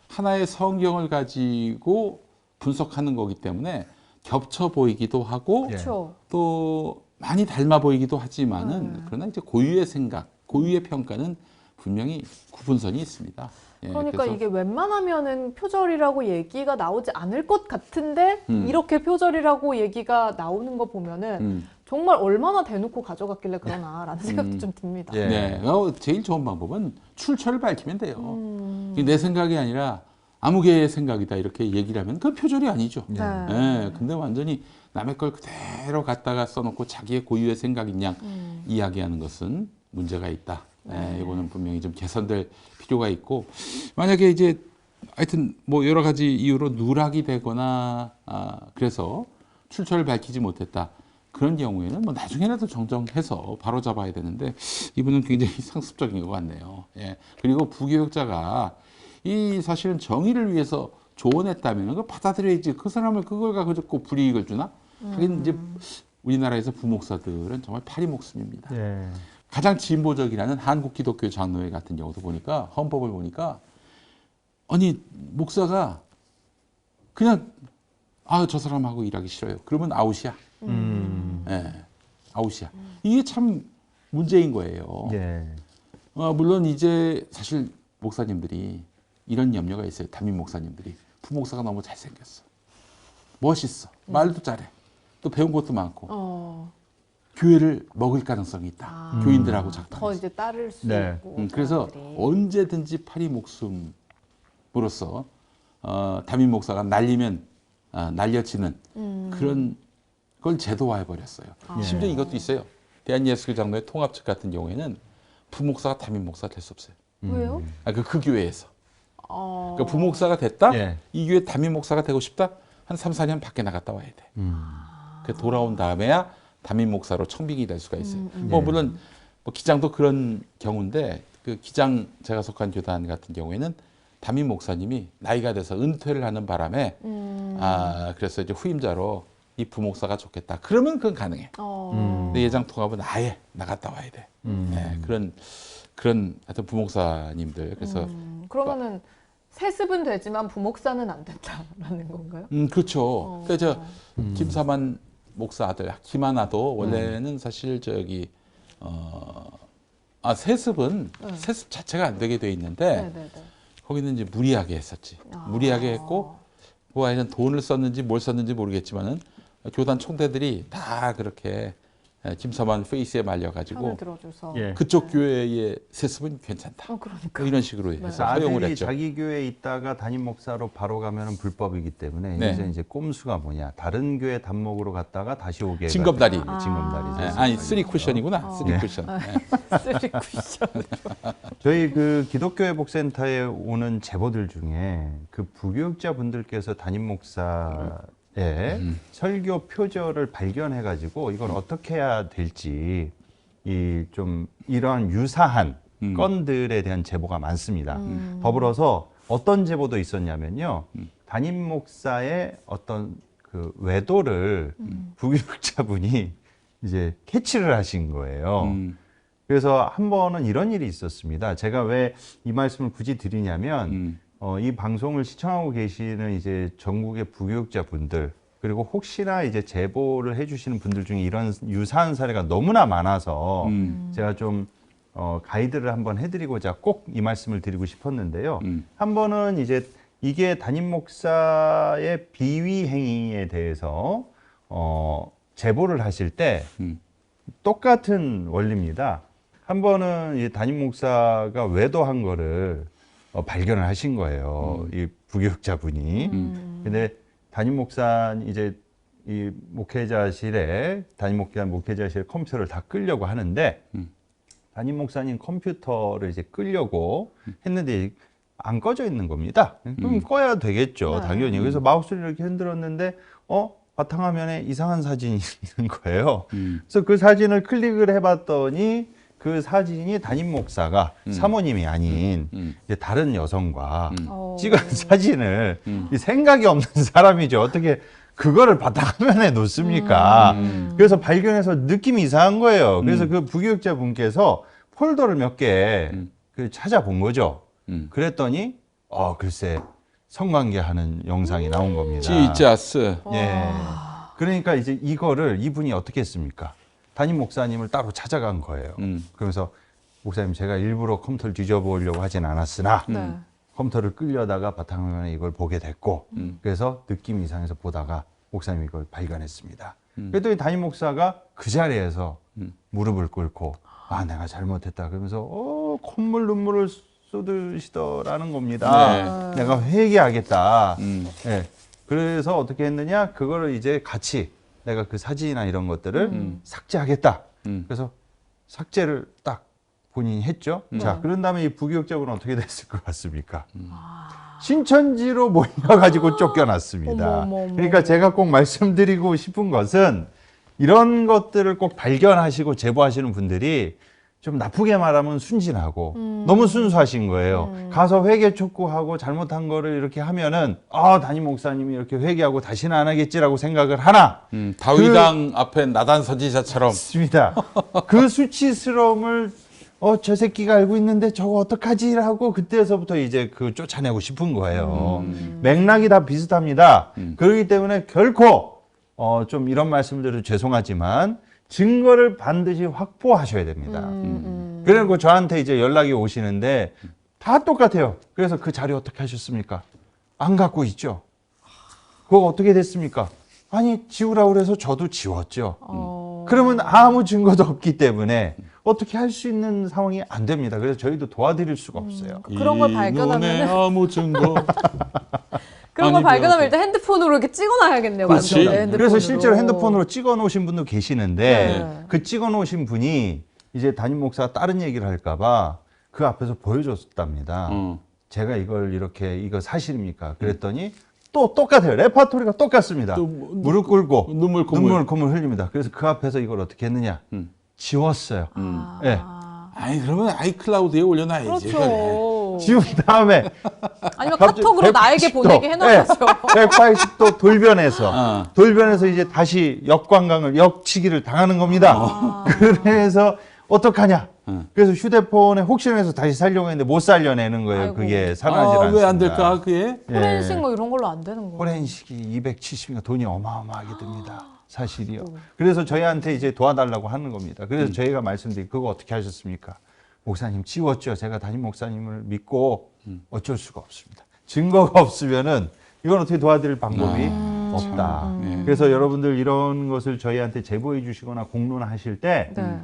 하나의 성경을 가지고 분석하는 거기 때문에 겹쳐 보이기도 하고 예. 그렇죠. 또 많이 닮아 보이기도 하지만은 그러나 이제 고유의 생각, 고유의 평가는 분명히 구분선이 있습니다. 예, 그러니까 그래서 이게 웬만하면은 표절이라고 얘기가 나오지 않을 것 같은데 이렇게 표절이라고 얘기가 나오는 거 보면은 정말 얼마나 대놓고 가져갔길래 그러나라는 생각도 좀 듭니다. 예. 네, 제일 좋은 방법은 출처를 밝히면 돼요. 이게 내 생각이 아니라 아무개의 생각이다 이렇게 얘기를 하면 그건 표절이 아니죠. 네. 예, 근데 완전히 남의 걸 그대로 갖다가 써놓고 자기의 고유의 생각인 양 이야기하는 것은 문제가 있다. 예, 이거는 분명히 좀 개선될 필요가 있고 만약에 이제 하여튼 뭐 여러 가지 이유로 누락이 되거나 그래서 출처를 밝히지 못했다. 그런 경우에는 뭐 나중에라도 정정해서 바로 잡아야 되는데 이분은 굉장히 상습적인 것 같네요. 예. 그리고 부교육자가 이 사실은 정의를 위해서 조언했다면 그걸 받아들여야지 그 사람을 그걸 가지고 불이익을 주나? 하긴 이제 우리나라에서 부목사들은 정말 파리 목숨입니다. 예. 가장 진보적이라는 한국기독교 장로회 같은 경우도 보니까 헌법을 보니까 아니 목사가 그냥 저 사람하고 일하기 싫어요. 그러면 아웃이야. 예, 아웃이야. 이게 참 문제인 거예요. 예. 물론 이제 사실 목사님들이 이런 염려가 있어요. 담임 목사님들이 부목사가 너무 잘생겼어, 멋있어, 말도 잘해, 또 배운 것도 많고 교회를 먹을 가능성이 있다. 교인들하고 더 작당해서. 이제 따를 수 네. 있고. 그래서 사람들이. 언제든지 파리 목숨으로서 담임 목사가 날리면 날려치는 그런 걸 제도화해 버렸어요. 심지어 이것도 있어요. 대한예수교 장로회 통합 측 같은 경우에는 부목사가 담임 목사 될 수 없어요. 왜요? 그 교회에서. 그러니까 부목사가 됐다? 예. 이 교회 담임 목사가 되고 싶다? 한 3, 4년 밖에 나갔다 와야 돼. 그 돌아온 다음에야 담임 목사로 청빙이 될 수가 있어요. 뭐 물론 뭐 기장도 그런 경우인데 그 기장 제가 속한 교단 같은 경우에는 담임 목사님이 나이가 돼서 은퇴를 하는 바람에 그래서 이제 후임자로 이 부목사가 좋겠다. 그러면 그건 가능해. 근데 예장 통합은 아예 나갔다 와야 돼. 네, 그런 하여튼 부목사님들 그래서 그러면은 세습은 되지만 부목사는 안 된다라는 건가요? 그렇죠. 그러니까 김사만 목사 아들 김하나도 원래는 사실 세습은 세습 자체가 안 되게 돼 있는데 네네네. 거기는 이제 무리하게 했었지. 무리하게 했고 뭐 하여튼 돈을 썼는지 뭘 썼는지 모르겠지만은 교단 총대들이 다 그렇게 김사만 페이스에 말려가지고 편을 들어줘서. 예. 그쪽 교회의 세습은 괜찮다. 그러니까. 뭐 이런 식으로 해서 허용을 아들이 했죠. 자기 교회에 있다가 담임 목사로 바로 가면은 불법이기 때문에 네. 이제 꼼수가 뭐냐 다른 교회 단목으로 갔다가 다시 오게 징검다리. 징검다리. 아니 쓰리 쿠션이구나. 쓰리 예. 쿠션. 쓰리 쿠션. 저희 그 기독교회 복센터에 오는 제보들 중에 그 부교육자 분들께서 담임 목사의 설교 표절을 발견해가지고 이걸 어떻게 해야 될지 좀 이러한 유사한 건들에 대한 제보가 많습니다. 더불어서 어떤 제보도 있었냐면요, 담임 목사의 어떤 그 외도를 부교육자분이 이제 캐치를 하신 거예요. 그래서 한 번은 이런 일이 있었습니다. 제가 왜 이 말씀을 굳이 드리냐면, 이 방송을 시청하고 계시는 이제 전국의 부교육자 분들, 그리고 혹시나 이제 제보를 해주시는 분들 중에 이런 유사한 사례가 너무나 많아서 제가 좀 가이드를 한번 해드리고자 꼭 이 말씀을 드리고 싶었는데요. 한 번은 이제 이게 담임 목사의 비위 행위에 대해서 제보를 하실 때 똑같은 원리입니다. 한 번은 이 담임 목사가 외도한 거를 발견을 하신 거예요. 이 부교육자분이. 근데 담임 목사 이제 이 목회자실에 담임 목회자실에 컴퓨터를 다 끄려고 하는데 담임 목사님 컴퓨터를 이제 끄려고 했는데 안 꺼져 있는 겁니다. 그럼 꺼야 되겠죠, 당연히. 그래서 마우스를 이렇게 흔들었는데 바탕화면에 이상한 사진이 있는 거예요. 그래서 그 사진을 클릭을 해봤더니 그 사진이 담임 목사가 사모님이 아닌 이제 다른 여성과 찍은 사진을 이 생각이 없는 사람이죠. 어떻게 그거를 바탕화면에 놓습니까? 그래서 발견해서 느낌이 이상한 거예요. 그래서 그 부교육자 분께서 폴더를 몇 개 찾아본 거죠. 그랬더니 글쎄 성관계하는 영상이 나온 겁니다. 지자스. 예. 그러니까 이제 이거를 이분이 어떻게 했습니까? 담임 목사님을 따로 찾아간 거예요. 그러면서 목사님 제가 일부러 컴퓨터를 뒤져보려고 하진 않았으나 네. 컴퓨터를 끌려다가 바탕화면에 이걸 보게 됐고 그래서 느낌이 이상해서 보다가 목사님이 이걸 발견했습니다. 그랬더니 담임 목사가 그 자리에서 무릎을 꿇고 내가 잘못했다 그러면서 콧물 눈물을 쏟으시더라는 겁니다. 네. 내가 회개하겠다. 네. 그래서 어떻게 했느냐? 그거를 이제 같이 내가 그 사진이나 이런 것들을 삭제하겠다. 그래서 삭제를 딱 본인이 했죠. 자, 그런 다음에 이 부교육자분은 어떻게 됐을 것 같습니까? 신천지로 모여가지고 쫓겨났습니다. 어머. 그러니까 제가 꼭 말씀드리고 싶은 것은 이런 것들을 꼭 발견하시고 제보하시는 분들이 좀 나쁘게 말하면 순진하고 너무 순수하신 거예요. 가서 회개 촉구하고 잘못한 거를 이렇게 하면은 담임 목사님이 이렇게 회개하고 다시는 안 하겠지라고 생각을 하나 다윗왕 앞에 나단 선지자처럼 맞습니다. 그 수치스러움을 저 새끼가 알고 있는데 저거 어떡하지라고 그때서부터 이제 그 쫓아내고 싶은 거예요. 맥락이 다 비슷합니다. 그렇기 때문에 결코 좀 이런 말씀드려 죄송하지만 증거를 반드시 확보하셔야 됩니다. 그리고 저한테 이제 연락이 오시는데 다 똑같아요. 그래서 그 자료 어떻게 하셨습니까? 안 갖고 있죠. 그거 어떻게 됐습니까? 아니 지우라고 그래서 저도 지웠죠. 그러면 아무 증거도 없기 때문에 어떻게 할 수 있는 상황이 안 됩니다. 그래서 저희도 도와드릴 수가 없어요. 그런 걸 발견하면은 아무 증거. 그런 걸 발견하면 일단 핸드폰으로 이렇게 찍어놔야겠네요. 그렇지. 완전. 네, 핸드폰으로. 그래서 실제로 핸드폰으로 찍어 놓으신 분도 계시는데 네. 그 찍어 놓으신 분이 이제 담임 목사가 다른 얘기를 할까봐 그 앞에서 보여줬답니다. 제가 이걸 이렇게 이거 사실입니까? 그랬더니 또 똑같아요. 레파토리가 똑같습니다. 또 무릎 꿇고 눈물 콧물. 흘립니다. 그래서 그 앞에서 이걸 어떻게 했느냐? 지웠어요. 네. 아니 그러면 아이클라우드에 올려놔야지. 그렇죠. 지운 다음에 아니면 갑자기 카톡으로 나에게 180도. 보내게 해놔야죠. 180도 돌변해서 이제 다시 역치기를 당하는 겁니다. 그래서 어떡하냐? 그래서 휴대폰에 혹시나 해서 다시 살려고 했는데 못 살려내는 거예요. 아이고. 그게 살아나질 않습니다. 왜 안 될까 그게? 포렌식 뭐 이런 걸로 안 되는 거예요. 포렌식이 270인가 돈이 어마어마하게 듭니다. 사실이요. 그래서 저희한테 이제 도와달라고 하는 겁니다. 그래서 저희가 말씀드린 그거 어떻게 하셨습니까? 목사님 지웠죠. 제가 담임 목사님을 믿고 어쩔 수가 없습니다. 증거가 없으면은 이건 어떻게 도와드릴 방법이 없다. 그래서 여러분들 이런 것을 저희한테 제보해 주시거나 공론하실 때 네.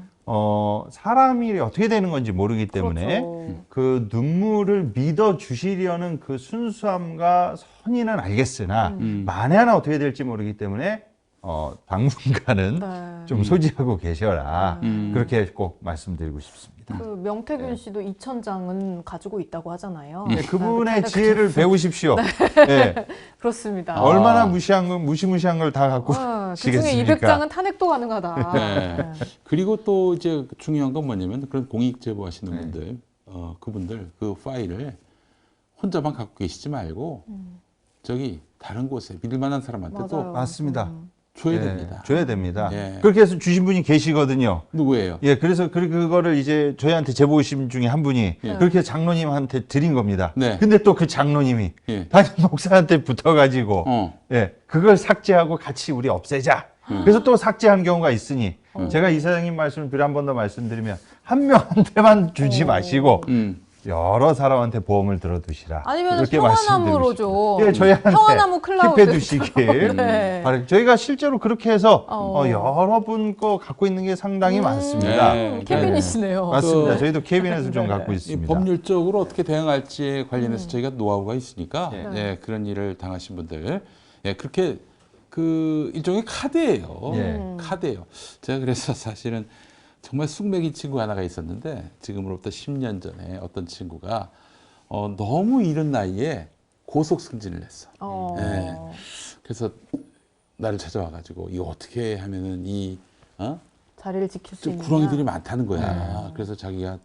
사람이 어떻게 되는 건지 모르기 때문에 그렇죠. 그 눈물을 믿어 주시려는 그 순수함과 선의는 알겠으나 만에 하나 어떻게 될지 모르기 때문에 당분간은 네. 좀 소지하고 계셔라. 그렇게 꼭 말씀드리고 싶습니다. 그 명태균 씨도 2,000장은 가지고 있다고 하잖아요. 네, 그분의 지혜를 배우십시오. 네. 그렇습니다. 얼마나 무시무시한 걸 다 갖고 그중에 계시겠습니까? 200장은 탄핵도 가능하다. 네. 그리고 또 이제 중요한 건 뭐냐면 그런 공익 제보하시는 분들, 그분들 그 파일을 혼자만 갖고 계시지 말고 저기 다른 곳에 믿을 만한 사람한테도 맞아요. 맞습니다. 줘야 예, 됩니다. 줘야 됩니다. 예. 그렇게 해서 주신 분이 계시거든요. 누구예요? 예, 그래서 그거를 이제 저희한테 제보 오신 중에 한 분이 예. 그렇게 장로님한테 드린 겁니다. 네. 근데 또 그 장로님이 예. 담임 목사한테 붙어가지고 예, 그걸 삭제하고 같이 우리 없애자. 그래서 또 삭제한 경우가 있으니 제가 이사장님 말씀을 비례 한 번 더 말씀드리면 한 명한테만 주지 마시고 음. 여러 사람한테 보험을 들어두시라. 아니면 이렇게 평화나무로 좀 예, 저희한테 평화나무 클라우드 킵해 두시길. 네. 저희가 실제로 그렇게 해서 어. 여러분 거 갖고 있는 게 상당히 많습니다. 네. 케빈이시네요. 맞습니다. 그- 저희도 케빈에서 좀 네. 갖고 이 있습니다. 법률적으로 어떻게 대응할지에 관련해서 저희가 노하우가 있으니까 네. 예, 그런 일을 당하신 분들 예, 그렇게 그 일종의 카드예요. 예. 카드예요. 제가 그래서 사실은 정말 쑥맥인 친구 하나가 있었는데 지금으로부터 10년 전에 어떤 친구가 너무 이른 나이에 고속 승진을 했어. 어. 네. 그래서 나를 찾아와가지고 이거 어떻게 하면은 이 자리를 지킬 수 좀 있는 구렁이들이 많다는 거야. 그래서 자기가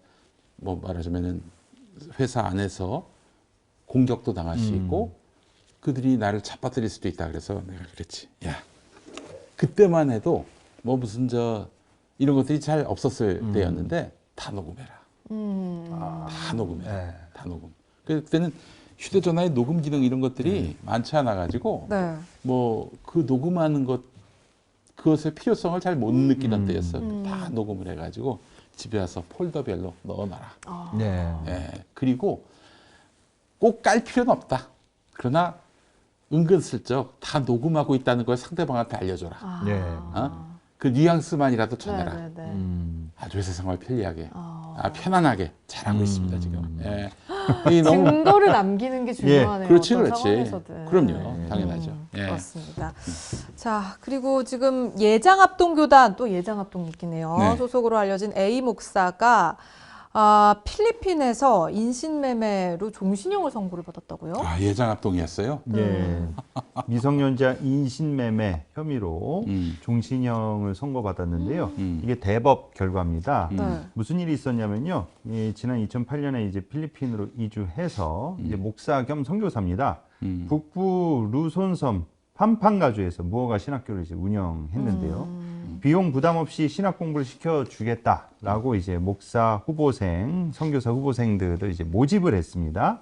뭐 말하자면은 회사 안에서 공격도 당할 수 있고 그들이 나를 잡아들일 수도 있다. 그래서 내가 그랬지. 야, 그때만 해도 뭐 무슨 이런 것들이 잘 없었을 때였는데 다 녹음해라. 다 녹음해. 네. 다 녹음. 그때는 휴대전화의 녹음 기능 이런 것들이 많지 않아 가지고 네. 뭐 그 녹음하는 그것의 필요성을 잘 못 느끼던 때였어. 다 녹음을 해가지고 집에 와서 폴더별로 넣어놔라. 네. 예. 그리고 꼭 깔 필요는 없다. 그러나 은근슬쩍 다 녹음하고 있다는 걸 상대방한테 알려줘라. 네. 그 뉘앙스만이라도 전해라. 네, 네, 네. 아주 회사 생활 편리하게, 아. 편안하게 잘하고 있습니다 지금. 예. 이 너무 증거를 남기는 게 중요하네요. 그렇지, 어떤 그렇지. 상황에서든. 그럼요, 당연하죠. 예. 그렇습니다. 자, 그리고 지금 예장합동교단, 또 예장합동이네요. 네. 소속으로 알려진 A 목사가 필리핀에서 인신매매로 종신형을 선고를 받았다고요? 예장합동이었어요. 예. 미성년자 인신매매 혐의로 음. 종신형을 선고받았는데요. 음. 이게 대법 결과입니다. 네. 무슨 일이 있었냐면요. 지난 2008년에 이제 필리핀으로 이주해서 이제 목사 겸 선교사입니다. 북부 루손섬 팜팡가주에서 무허가 신학교를 이제 운영했는데요. 비용 부담 없이 신학 공부를 시켜주겠다라고 이제 목사 후보생, 선교사 후보생들을 이제 모집을 했습니다.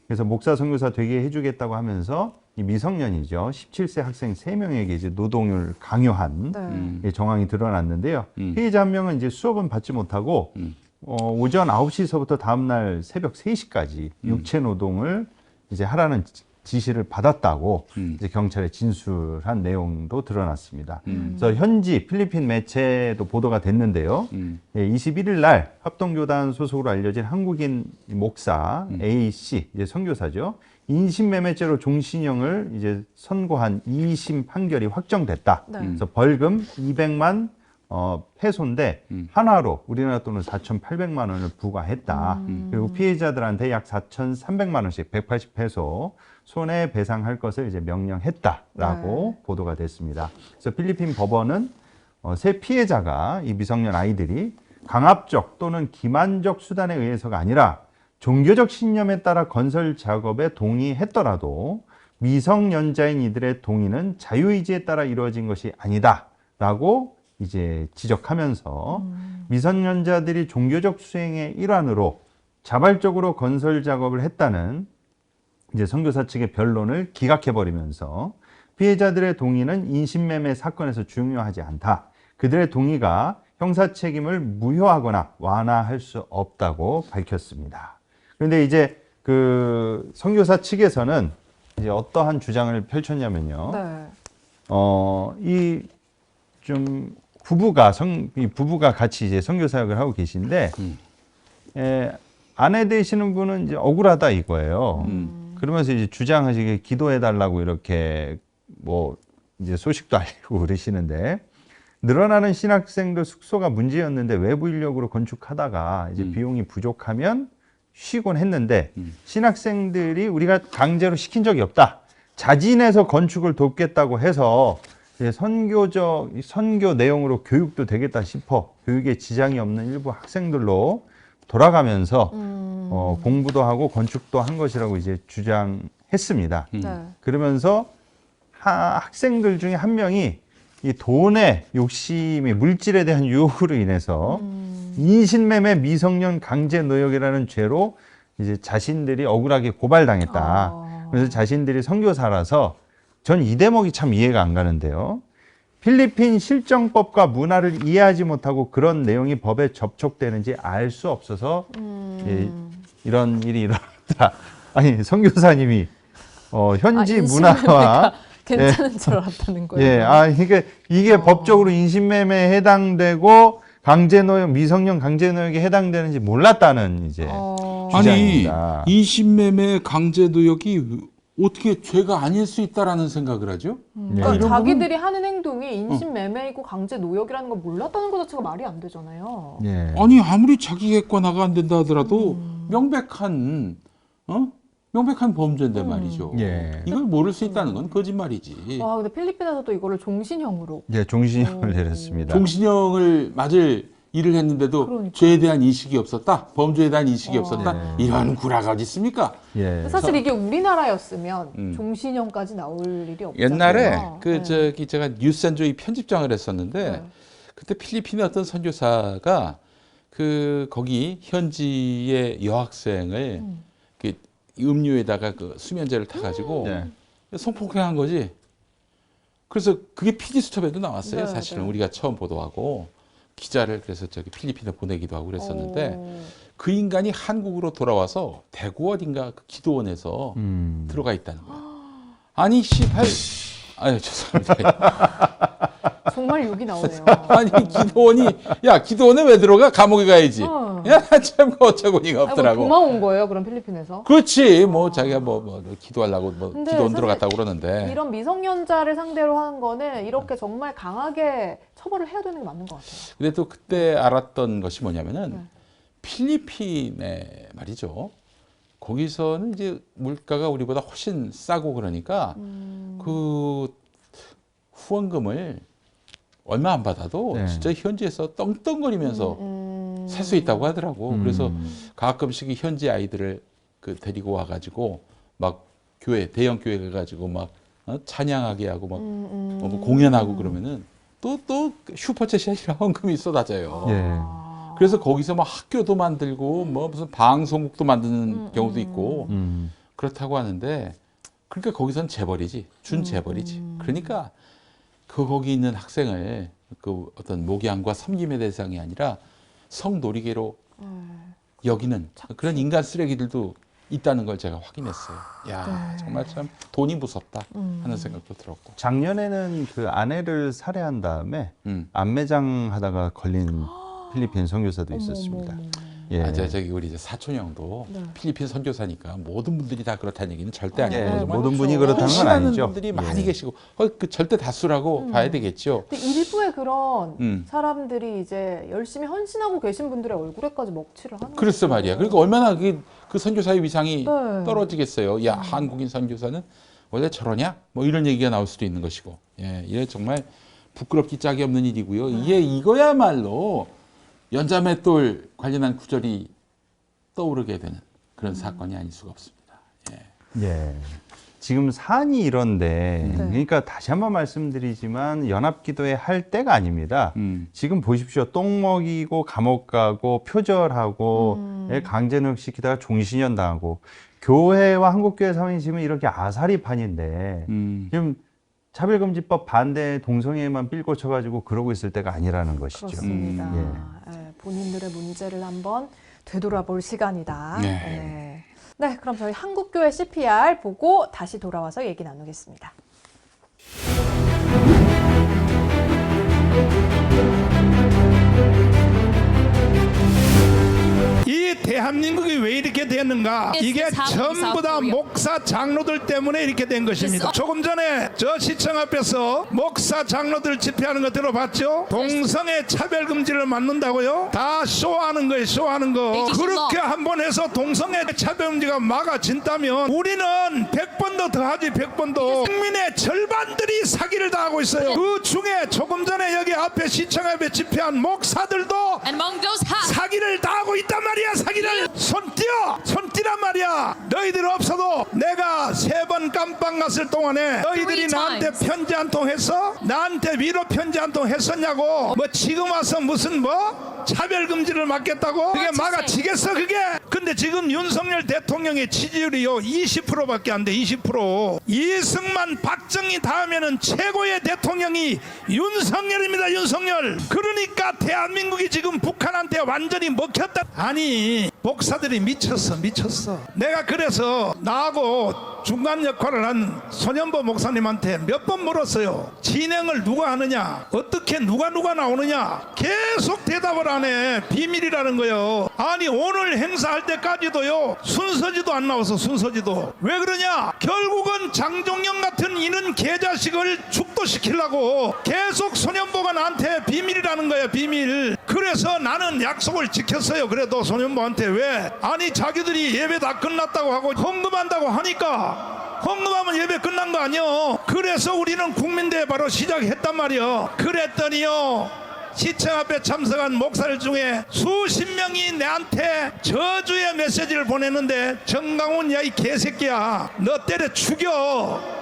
그래서 목사 선교사 되게 해주겠다고 하면서 이 미성년이죠. 17세 학생 3명에게 이제 노동을 강요한 네. 정황이 드러났는데요. 피해자 한 명은 이제 수업은 받지 못하고 오전 9시서부터 다음날 새벽 3시까지 육체 노동을 이제 하라는 지시를 받았다고 이제 경찰에 진술한 내용도 드러났습니다. 그래서 현지 필리핀 매체도 보도가 됐는데요. 21일 날 합동교단 소속으로 알려진 한국인 목사 A 씨, 이제 선교사죠. 인신매매죄로 종신형을 이제 선고한 2심 판결이 확정됐다. 네. 그래서 벌금 200만 페소인데 한화로 우리나라 돈은 4,800만 원을 부과했다. 그리고 피해자들한테 약 4,300만 원씩 180페소 손해배상할 것을 이제 명령했다라고 보도가 됐습니다. 그래서 필리핀 법원은 세 피해자가 이 미성년 아이들이 강압적 또는 기만적 수단에 의해서가 아니라 종교적 신념에 따라 건설 작업에 동의했더라도 미성년자인 이들의 동의는 자유의지에 따라 이루어진 것이 아니다라고 이제 지적하면서 미성년자들이 종교적 수행의 일환으로 자발적으로 건설 작업을 했다는 이제 선교사 측의 변론을 기각해버리면서 피해자들의 동의는 인신매매 사건에서 중요하지 않다. 그들의 동의가 형사 책임을 무효하거나 완화할 수 없다고 밝혔습니다. 그런데 이제 그 선교사 측에서는 이제 어떠한 주장을 펼쳤냐면요. 네. 이 부부가 같이 이제 선교사역을 하고 계신데 아내 되시는 분은 이제 억울하다 이거예요. 그러면서 이제 주장하시기에 기도해 달라고 이렇게 뭐 이제 소식도 알리고 그러시는데 늘어나는 신학생들 숙소가 문제였는데 외부 인력으로 건축하다가 이제 비용이 부족하면 쉬곤 했는데 신학생들이 우리가 강제로 시킨 적이 없다. 자진해서 건축을 돕겠다고 해서 선교 내용으로 교육도 되겠다 싶어 교육에 지장이 없는 일부 학생들로 돌아가면서 공부도 하고 건축도 한 것이라고 이제 주장했습니다. 네. 그러면서 학생들 중에 한 명이 이 돈의 욕심이 물질에 대한 유혹으로 인해서 인신매매 미성년 강제 노역이라는 죄로 이제 자신들이 억울하게 고발당했다. 그래서 자신들이 선교사라서 전 이 대목이 참 이해가 안 가는데요. 필리핀 실정법과 문화를 이해하지 못하고 그런 내용이 법에 접촉되는지 알 수 없어서 예, 이런 일이 일어났다. 아니 선교사님이 현지 문화와 괜찮은 줄 알았다는 거예요. 예, 이게 법적으로 인신매매에 해당되고 강제노역, 미성년 강제노역에 해당되는지 몰랐다는 이제 아니 주장입니다. 인신매매 강제노역이 어떻게 죄가 아닐 수 있다라는 생각을 하죠? 그러니까 이런 자기들이 하는 행동이 인신매매이고 강제노역이라는 걸 몰랐다는 것 자체가 말이 안 되잖아요. 예. 아니 아무리 자기 객관화가 안 된다 하더라도 명백한 범죄인데 말이죠. 예. 이걸 모를 수 있다는 건 거짓말이지. 와, 근데 필리핀에서도 이거를 종신형으로. 예, 종신형을 내렸습니다. 종신형을 맞을 일을 했는데도 그러니까. 죄에 대한 인식이 없었다, 범죄에 대한 인식이 없었다. 네. 이런 구라가 어디 있습니까? 예. 사실 이게 우리나라였으면 종신형까지 나올 일이 없잖아요. 옛날에 네. 제가 뉴스앤조이 편집장을 했었는데 네. 그때 필리핀의 어떤 선교사가 거기 현지의 여학생을 음료에다가 그 수면제를 타가지고 네. 성폭행한 거지. 그래서 그게 PD 수첩에도 나왔어요. 네, 사실은 네. 우리가 처음 보도하고 기자를 그래서 필리핀에 보내기도 하고 그랬었는데 오. 그 인간이 한국으로 돌아와서 대구 어딘가 그 기도원에서 들어가 있다는 거야. 아니 18 아유 죄송합니다. 정말 욕이 나오네요. 아니 기도원에 왜 들어가? 감옥에 가야지. 야 참 어처구니가 없더라고. 고마운 거예요, 그럼 필리핀에서? 그렇지. 뭐 자기가 뭐 기도하려고 근데 기도원 사실 들어갔다고 그러는데. 이런 미성년자를 상대로 하는 거는 이렇게 정말 강하게 처벌을 해야 되는 게 맞는 것 같아요. 근데 또 그때 알았던 것이 뭐냐면은 네. 필리핀에 말이죠. 거기서는 이제 물가가 우리보다 훨씬 싸고 그러니까 그 후원금을 얼마 안 받아도 네. 진짜 현지에서 떵떵거리면서 살 수 있다고 하더라고. 그래서 가끔씩 현지 아이들을 데리고 와가지고 막 대형 교회 가가지고 막 찬양하게 하고 막 뭐 공연하고 그러면은 또 슈퍼챗이 아니라 헌금이 쏟아져요. 예. 그래서 거기서 막 학교도 만들고 뭐 무슨 방송국도 만드는 경우도 있고 그렇다고 하는데 그러니까 거기선 재벌이지 준재벌이지. 그러니까 거기 있는 학생을 어떤 목양과 섬김의 대상이 아니라 성놀이개로 여기는 그런 인간 쓰레기들도 있다는 걸 제가 확인했어요. 야 정말 참 돈이 무섭다 하는 생각도 들었고. 작년에는 그 아내를 살해한 다음에 안매장 하다가 걸린 필리핀 선교사도 있었습니다. 예. 저기 우리 이제 사촌 형도 네. 필리핀 선교사니까 모든 분들이 다 그렇다는 얘기는 절대 아니고 예, 정말 모든 분이 그렇다는 건 헌신하는 아니죠. 분들이 예. 많이 계시고 그 절대 다수라고 봐야 되겠죠. 근데 일부의 그런 음. 사람들이 이제 열심히 헌신하고 계신 분들의 얼굴에까지 먹칠을 하는 그랬어 거죠. 말이야. 그러니까 얼마나 그 선교사의 위상이 네. 떨어지겠어요. 야 한국인 선교사는 원래 저러냐? 뭐 이런 얘기가 나올 수도 있는 것이고. 예, 이게 정말 부끄럽기 짝이 없는 일이고요. 이거야말로 연자맷돌 관련한 구절이 떠오르게 되는 그런 사건이 아닐 수가 없습니다. 예. 예. 지금 사안이 이런데, 네. 그러니까 다시 한번 말씀드리지만 연합기도회 할 때가 아닙니다. 지금 보십시오. 똥 먹이고 감옥 가고 표절하고 강제노역 시키다가 종신형 당하고 교회와 한국교회 사원이 지금 이렇게 아사리판인데 지금 차별금지법 반대 동성애만 삘 꽂혀가지고 그러고 있을 때가 아니라는 것이죠. 그렇습니다. 예, 본인들의 문제를 한번 되돌아볼 시간이다. 네. 네, 그럼 저희 한국교회 CPR 보고 다시 돌아와서 얘기 나누겠습니다. 이 대한민국이 왜 이렇게 됐는가? 이게 전부 다 목사 장로들 때문에 이렇게 된 것입니다. 조금 전에 저 시청 앞에서 목사 장로들 집회하는 거 들어봤죠? 동성애 차별 금지를 막는다고요? 다 쇼하는 거예요, 쇼하는 거. 그렇게 한번 해서 동성애 차별 금지가 막아진다면 우리는 100번도 더 하지, 100번도. 국민의 절반들이 사기를 당하고 있어요. 그 중에 조금 전에 여기 앞에 시청 앞에 집회한 목사들도 And among those half, 사기를 당하고 있단 말이야. 사기를 손 띄어! 손 띄란 말이야. 너희들 없어도 내가 3번 깜빵 갔을 동안에 너희들이 나한테 편지 한 통 했어? 나한테 위로 편지 한 통 했었냐고. 뭐 지금 와서 무슨 뭐 차별금지를 막겠다고? 그게 막아지겠어 그게? 근데 지금 윤석열 대통령의 지지율이요 20%밖에 안 돼. 20%. 이승만 박정희 다음에는 최고의 대통령이 윤석열입니다. 윤석열. 그러니까 대한민국이 지금 북한한테 완전히 먹혔다. 아니 목사들이 미쳤어. 내가 그래서 나하고 중간 역할을 한 손현보 목사님한테 몇 번 물었어요. 진행을 누가 하느냐, 어떻게 누가 나오느냐. 계속 대답을 안 해. 비밀이라는 거예요. 아니 오늘 행사할 때까지도요 순서지도 안 나와서. 순서지도 왜 그러냐. 결국은 장종영 같은 이는 개자식을 축도시키려고 계속 손현보가 나한테 비밀이라는 거야. 비밀. 그래서 나는 약속을 지켰어요. 그래도 손현보한테. 왜? 아니 자기들이 예배 다 끝났다고 하고 헌금한다고 하니까 헌금하면 예배 끝난 거 아니요. 그래서 우리는 국민대회 바로 시작했단 말이요. 그랬더니요 시청 앞에 참석한 목사들 중에 수십 명이 내한테 저주의 메시지를 보냈는데, 정강훈 야 이 개새끼야, 너 때려 죽여.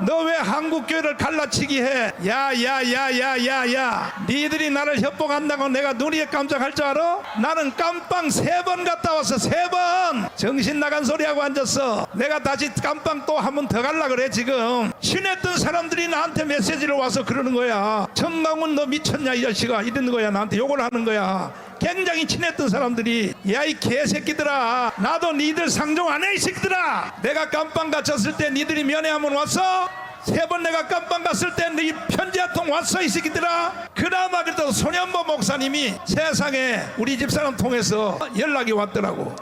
너 왜 한국교회를 갈라치기 해? 야야야야야야, 니들이 나를 협박한다고 내가 눈이 깜짝할 줄 알아? 나는 깜빵 3번 갔다 왔어. 3번. 정신 나간 소리하고 앉았어. 내가 다시 깜빵 또 한 번 더 갈라 그래. 지금 친했던 사람들이 나한테 메시지를 와서 그러는 거야. 정강훈 너 미쳤냐 이 자식아, 이러는 거야. 나한테 욕을 하는 거야. 굉장히 친했던 사람들이. 야 이 개새끼들아, 나도 니들 상종 안 해 이 새끼들아. 내가 깜빵 갇혔을 때 니들이 면회하면 왔어? 3번 내가 깜빵 갔을 때 네 편지 한 통 왔어 이 새끼들아. 그나마 그래도 손현보 목사님이 세상에 우리 집사람 통해서 연락이 왔더라고.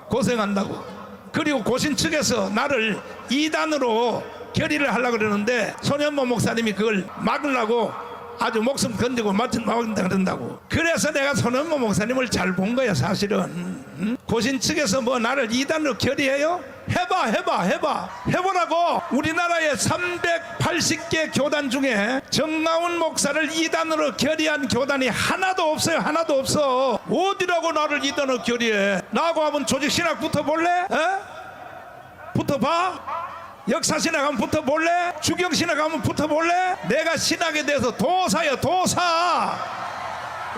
고생한다고. 그리고 고신 측에서 나를 이단으로 결의를 하려고 그러는데 손현보 목사님이 그걸 막으려고 아주 목숨 건지고 막는다 그런다고. 그래서 내가 손현보 목사님을 잘 본 거야 사실은. 고신 측에서 뭐 나를 이단으로 결의해요? 해보라고. 우리나라의 380개 교단 중에 정강훈 목사를 이단으로 결의한 교단이 하나도 없어요. 하나도 없어. 어디라고 나를 이단으로 결의해? 나하고 한번 조직신학 붙어볼래? 붙어봐. 역사신학 한번 붙어볼래? 주경신학 한번 붙어볼래? 내가 신학에 대해서 도사야 도사.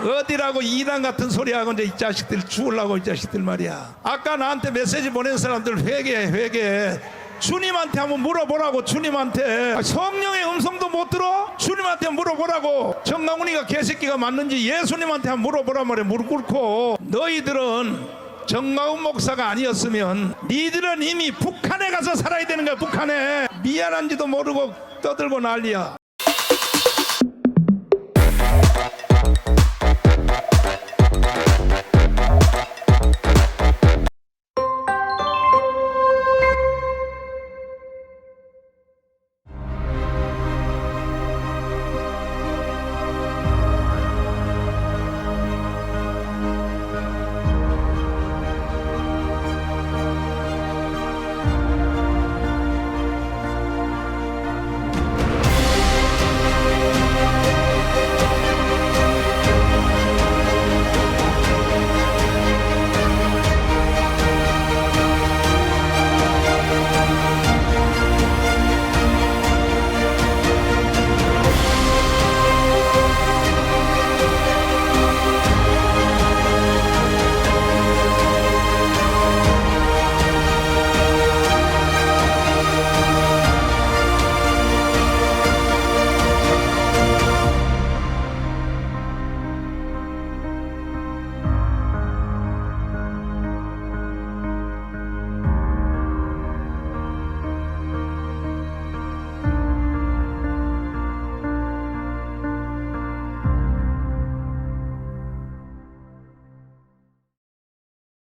어디라고 이단 같은 소리 하고 이제 이 자식들 죽으려고 이 자식들 말이야. 아까 나한테 메시지 보낸 사람들 회개해. 주님한테 한번 물어보라고. 주님한테. 성령의 음성도 못 들어? 주님한테 물어보라고. 정강훈이가 개새끼가 맞는지 예수님한테 한번 물어보란 말이야. 무릎 꿇고. 너희들은 정강훈 목사가 아니었으면 니들은 이미 북한에 가서 살아야 되는 거야. 북한에. 미안한지도 모르고 떠들고 난리야.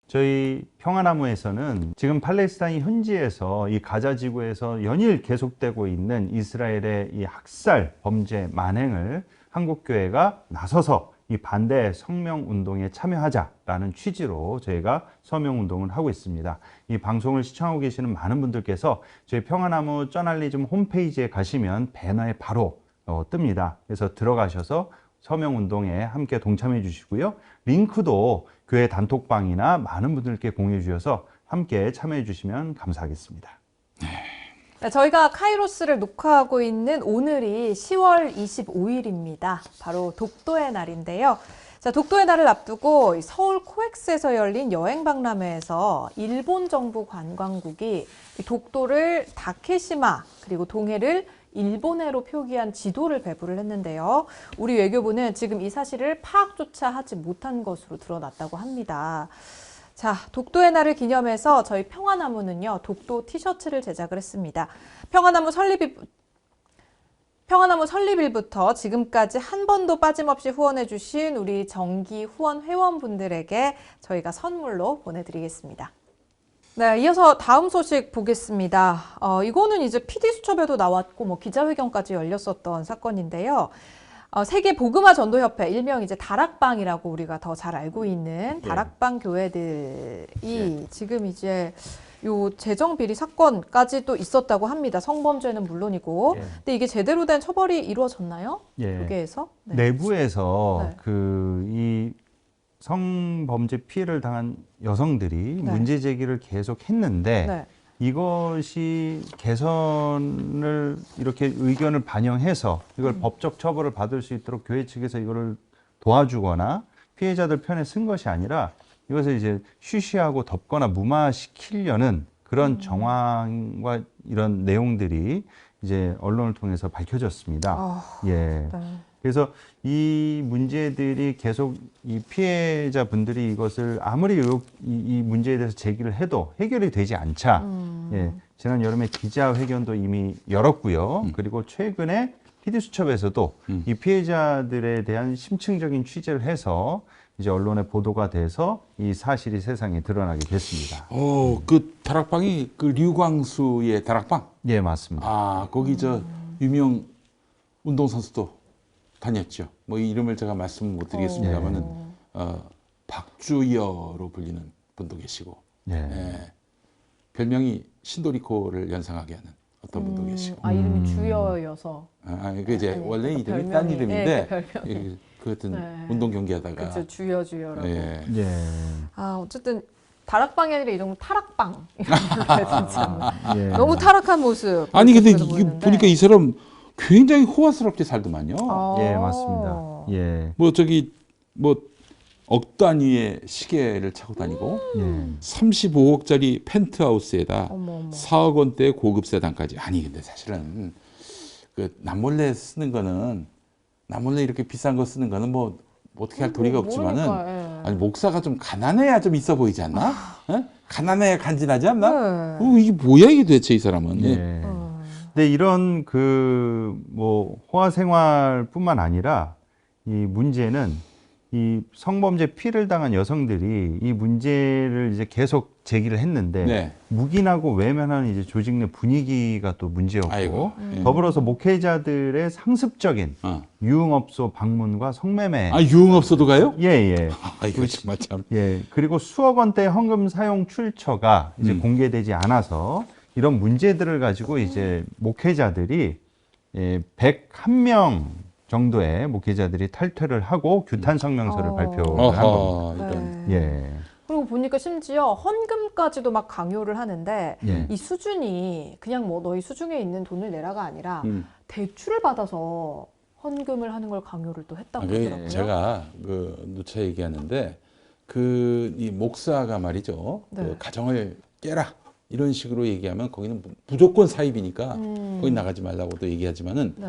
저희 평화나무에서는 지금 팔레스타인 현지에서 이 가자 지구에서 연일 계속되고 있는 이스라엘의 이 학살 범죄 만행을 한국교회가 나서서 이 반대 성명운동에 참여하자라는 취지로 저희가 서명운동을 하고 있습니다. 이 방송을 시청하고 계시는 많은 분들께서 저희 평화나무 저널리즘 홈페이지에 가시면 배너에 바로 뜹니다. 그래서 들어가셔서 서명운동에 함께 동참해 주시고요. 링크도 교회 단톡방이나 많은 분들께 공유해 주셔서 함께 참여해 주시면 감사하겠습니다. 네, 저희가 카이로스를 녹화하고 있는 오늘이 10월 25일입니다. 바로 독도의 날인데요. 자, 독도의 날을 앞두고 서울 코엑스에서 열린 여행박람회에서 일본 정부 관광국이 독도를 다케시마 그리고 동해를 일본해로 표기한 지도를 배부를 했는데요. 우리 외교부는 지금 이 사실을 파악조차 하지 못한 것으로 드러났다고 합니다. 자, 독도의 날을 기념해서 저희 평화나무는요, 독도 티셔츠를 제작을 했습니다. 평화나무 설립일부터 지금까지 한 번도 빠짐없이 후원해주신 우리 정기 후원 회원분들에게 저희가 선물로 보내드리겠습니다. 네, 이어서 다음 소식 보겠습니다. 이거는 이제 PD수첩에도 나왔고, 뭐 기자회견까지 열렸었던 사건인데요. 세계 복음화 전도협회, 일명 이제 다락방이라고 우리가 더 잘 알고 있는 다락방 교회들이 지금 이제 요 재정 비리 사건까지 또 있었다고 합니다. 성범죄는 물론이고. 근데 이게 제대로 된 처벌이 이루어졌나요? 교계에서? 네. 내부에서 네. 이 성범죄 피해를 당한 여성들이 문제 제기를 계속 했는데 네. 이것이 개선을 이렇게 의견을 반영해서 이걸 법적 처벌을 받을 수 있도록 교회 측에서 이거를 도와주거나 피해자들 편에 쓴 것이 아니라 이것을 이제 쉬쉬하고 덮거나 무마시키려는 그런 정황과 이런 내용들이 이제 언론을 통해서 밝혀졌습니다. 예. 네. 그래서 이 문제들이 계속 이 피해자분들이 이것을 아무리 이 문제에 대해서 제기를 해도 해결이 되지 않자 예, 지난 여름에 기자회견도 이미 열었고요. 그리고 최근에 PD수첩에서도 이 피해자들에 대한 심층적인 취재를 해서 이제 언론에 보도가 돼서 이 사실이 세상에 드러나게 됐습니다. 그 다락방이 그 류광수의 다락방? 예, 맞습니다. 아, 거기 저 유명 운동선수도 다녔죠. 뭐 이 이름을 제가 말씀 못 드리겠습니다만은 박주여로 불리는 분도 계시고, 별명이 신도리코를 연상하게 하는 어떤 분도 계시고. 아, 이름이 주여여서. 그 이제 원래 이름이 별명이, 딴 이름인데, 별명이. 그 하여튼 네. 운동 경기하다가. 그렇죠, 주여라고. 예. 예. 아, 어쨌든 다락방이 아니라 이 정도 타락방. 진짜. 예. 너무 타락한 모습. 아니 근데 모습에서 이게 보이는데. 보니까 이 사람 굉장히 호화스럽게 살더만요. 예, 맞습니다. 예. 뭐 저기 뭐 억 단위의 시계를 차고 다니고 예. 35억짜리 펜트하우스에다 어머. 4억 원대 고급 세단까지. 아니 근데 사실은 그 남몰래 쓰는 거는 남몰래 이렇게 비싼 거 쓰는 거는 뭐 어떻게 할 도리가 없지만은 아니 목사가 좀 가난해야 좀 있어 보이지 않나? 예? 가난해야 간지나지 않나? 이게 뭐야 이게 도대체 이 사람은? 예. 근데 이런 뭐 호화 생활뿐만 아니라 이 문제는 이 성범죄 피해를 당한 여성들이 이 문제를 이제 계속 제기를 했는데 네. 묵인하고 외면하는 이제 조직 내 분위기가 또 문제였고 아이고. 더불어서 목회자들의 상습적인 유흥업소 방문과 성매매. 아 유흥업소도 가요? 예. 아 이거 정말 참. 예. 그리고 수억 원대 헌금 사용 출처가 이제 공개되지 않아서 이런 문제들을 가지고 이제 목회자들이 101명 정도의 목회자들이 탈퇴를 하고 규탄 성명서를 발표를 한 겁니다. 이런. 예. 그리고 보니까 심지어 헌금까지도 막 강요를 하는데 예. 이 수준이 그냥 뭐 너희 수중에 있는 돈을 내라가 아니라 음. 대출을 받아서 헌금을 하는 걸 강요를 또 했다고 하더라고요. 제가 누차 얘기하는데 이 목사가 말이죠. 네. 그 가정을 깨라 이런 식으로 얘기하면 거기는 무조건 사입이니까 거기 나가지 말라고도 얘기하지만은 네.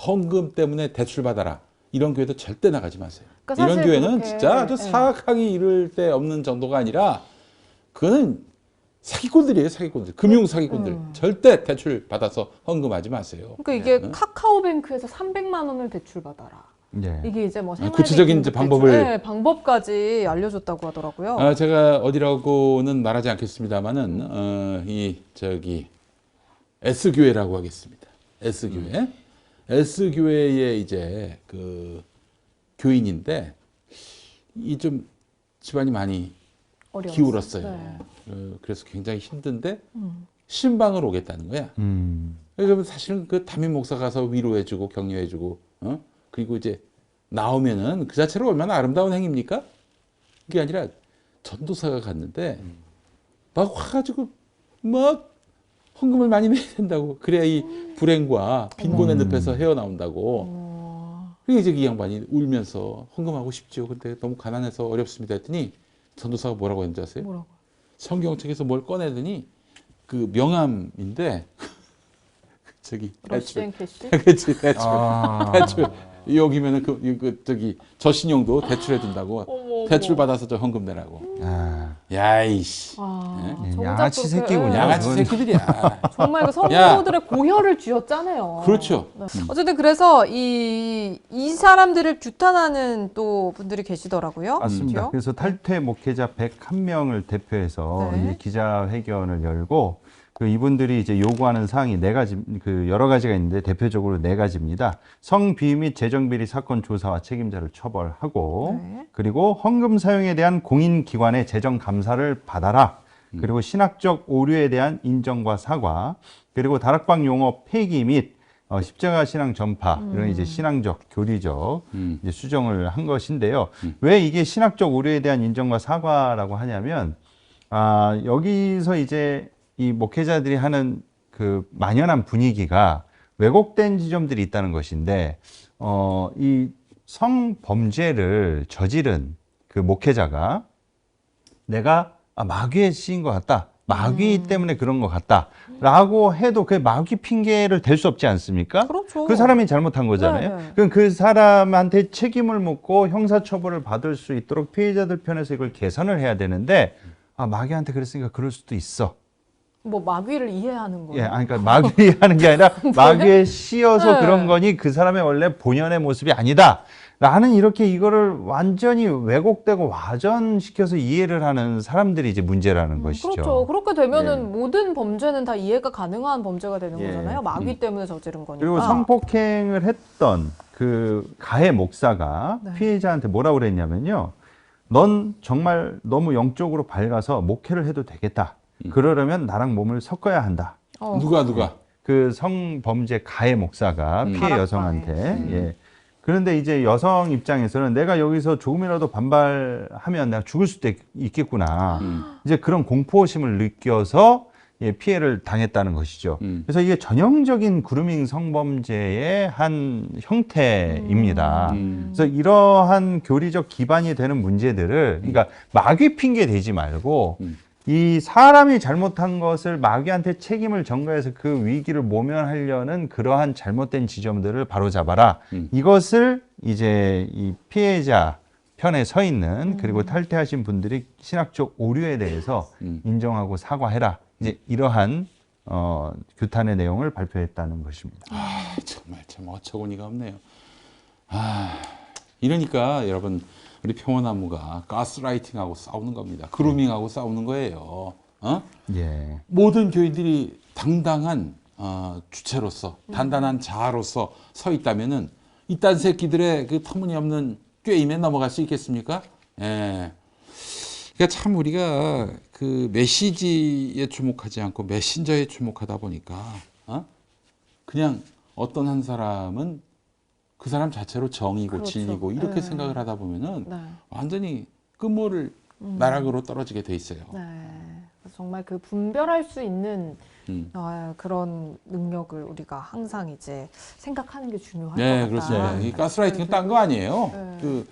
헌금 때문에 대출 받아라 이런 교회도 절대 나가지 마세요. 그러니까 이런 사실 교회는 그렇게, 진짜 아주 사악하기 이를 데 없는 정도가 아니라 그거는 사기꾼들이에요, 사기꾼들. 금융 사기꾼들. 절대 대출 받아서 헌금하지 마세요. 그러니까 이게 카카오뱅크에서 300만 원을 대출 받아라. 예. 이게 이제 뭐 생활비 구체적인 이제 방법을 방법까지 알려줬다고 하더라고요. 제가 어디라고는 말하지 않겠습니다만은 S교회라고 하겠습니다. S교회. S교회의 이제 그 교인인데 이 좀 집안이 많이 어려웠어요. 기울었어요. 네. 그래서 굉장히 힘든데 신방을 오겠다는 거야. 그러면 사실은 그 담임 목사 가서 위로해주고 격려해주고, 그리고 이제 나오면은 그 자체로 얼마나 아름다운 행위입니까? 그게 아니라 전도사가 갔는데 막 와가지고 막 헌금을 많이 내야 된다고. 그래야 이 불행과 빈곤의 늪에서 헤어나온다고. 그러니까 이제 이 양반이 울면서 헌금하고 싶죠. 근데 너무 가난해서 어렵습니다 했더니 전도사가 뭐라고 했는지 아세요? 뭐라고? 성경책에서 뭘 꺼내더니 그 명함인데 저기 러시앤 캐시? 그렇지 대출 아. 대출 여기면은 저기 저신용도 대출해 준다고 어머, 대출 어머. 받아서 저 헌금 내라고. 아, 야이씨 아, 정작 양아치 그렇게, 새끼군요. 예. 양아치 그건- 새끼들이야. 정말 그 성도들의 고혈을 쥐었잖아요. 그렇죠. 네. 어쨌든 그래서 이 사람들을 규탄하는 또 분들이 계시더라고요. 맞습니다. 그렇죠? 그래서 탈퇴 목회자 101명을 대표해서 네. 이제 기자회견을 열고 그 이분들이 이제 요구하는 사항이 네 가지, 그 여러 가지가 있는데 대표적으로 네 가지입니다. 성비위 및 재정비리 사건 조사와 책임자를 처벌하고 네. 그리고 헌금 사용에 대한 공인기관의 재정 감사를 받아라. 그리고 신학적 오류에 대한 인정과 사과, 그리고 다락방 용어 폐기 및 십자가 신앙 전파 이런 이제 신앙적 교리적 이제 수정을 한 것인데요. 왜 이게 신학적 오류에 대한 인정과 사과라고 하냐면 여기서 이제 이 목회자들이 하는 그 만연한 분위기가 왜곡된 지점들이 있다는 것인데 이 성범죄를 저지른 그 목회자가 내가 마귀에 씌인 것 같다. 마귀 때문에 그런 것 같다. 라고 해도 그 마귀 핑계를 댈 수 없지 않습니까? 그렇죠. 그 사람이 잘못한 거잖아요. 네. 그럼 그 사람한테 책임을 묻고 형사처벌을 받을 수 있도록 피해자들 편에서 이걸 개선을 해야 되는데 마귀한테 그랬으니까 그럴 수도 있어. 뭐 마귀를 이해하는 거예요. 예, 그러니까 마귀 하는 게 아니라 마귀에 씌어서 네. 그런 거니 그 사람의 원래 본연의 모습이 아니다. 라는 이렇게 이거를 완전히 왜곡되고 와전시켜서 이해를 하는 사람들이 이제 문제라는 것이죠. 그렇죠. 그렇게 되면은 모든 범죄는 다 이해가 가능한 범죄가 되는 예. 거잖아요. 마귀 때문에 저지른 거니까. 그리고 성폭행을 했던 그 가해 목사가 네. 피해자한테 뭐라고 그랬냐면요. 넌 정말 너무 영적으로 밝아서 목회를 해도 되겠다. 그러려면 나랑 몸을 섞어야 한다. 누가 그 성범죄 가해 목사가 피해 다락방에. 여성한테. 예. 그런데 이제 여성 입장에서는 내가 여기서 조금이라도 반발하면 내가 죽을 수도 있겠구나. 이제 그런 공포심을 느껴서 피해를 당했다는 것이죠. 그래서 이게 전형적인 그루밍 성범죄의 한 형태입니다. 그래서 이러한 교리적 기반이 되는 문제들을 그러니까 마귀 핑계 대지 말고 이 사람이 잘못한 것을 마귀한테 책임을 전가해서 그 위기를 모면하려는 그러한 잘못된 지점들을 바로잡아라. 이것을 이제 이 피해자 편에 서 있는 그리고 탈퇴하신 분들이 신학적 오류에 대해서 인정하고 사과해라. 이제 이러한 규탄의 내용을 발표했다는 것입니다. 정말 참 어처구니가 없네요. 이러니까 여러분 우리 평화나무가 가스라이팅하고 싸우는 겁니다. 그루밍하고 싸우는 거예요. 예. 모든 교인들이 당당한 주체로서 단단한 자아로서 서 있다면은 이딴 새끼들의 그 터무니없는 꾀임에 넘어갈 수 있겠습니까? 예. 그러니까 참 우리가 그 메시지에 주목하지 않고 메신저에 주목하다 보니까 그냥 어떤 한 사람은 그 사람 자체로 정이고 그렇죠. 진리고 이렇게 네. 생각을 하다 보면은 네. 완전히 끝모를 나락으로 떨어지게 돼 있어요. 네. 정말 그 분별할 수 있는 음. 그런 능력을 우리가 항상 이제 생각하는 게 중요할 네, 것 같다. 그렇습니다. 네. 이 가스라이팅은 딴 거 아니에요. 네. 그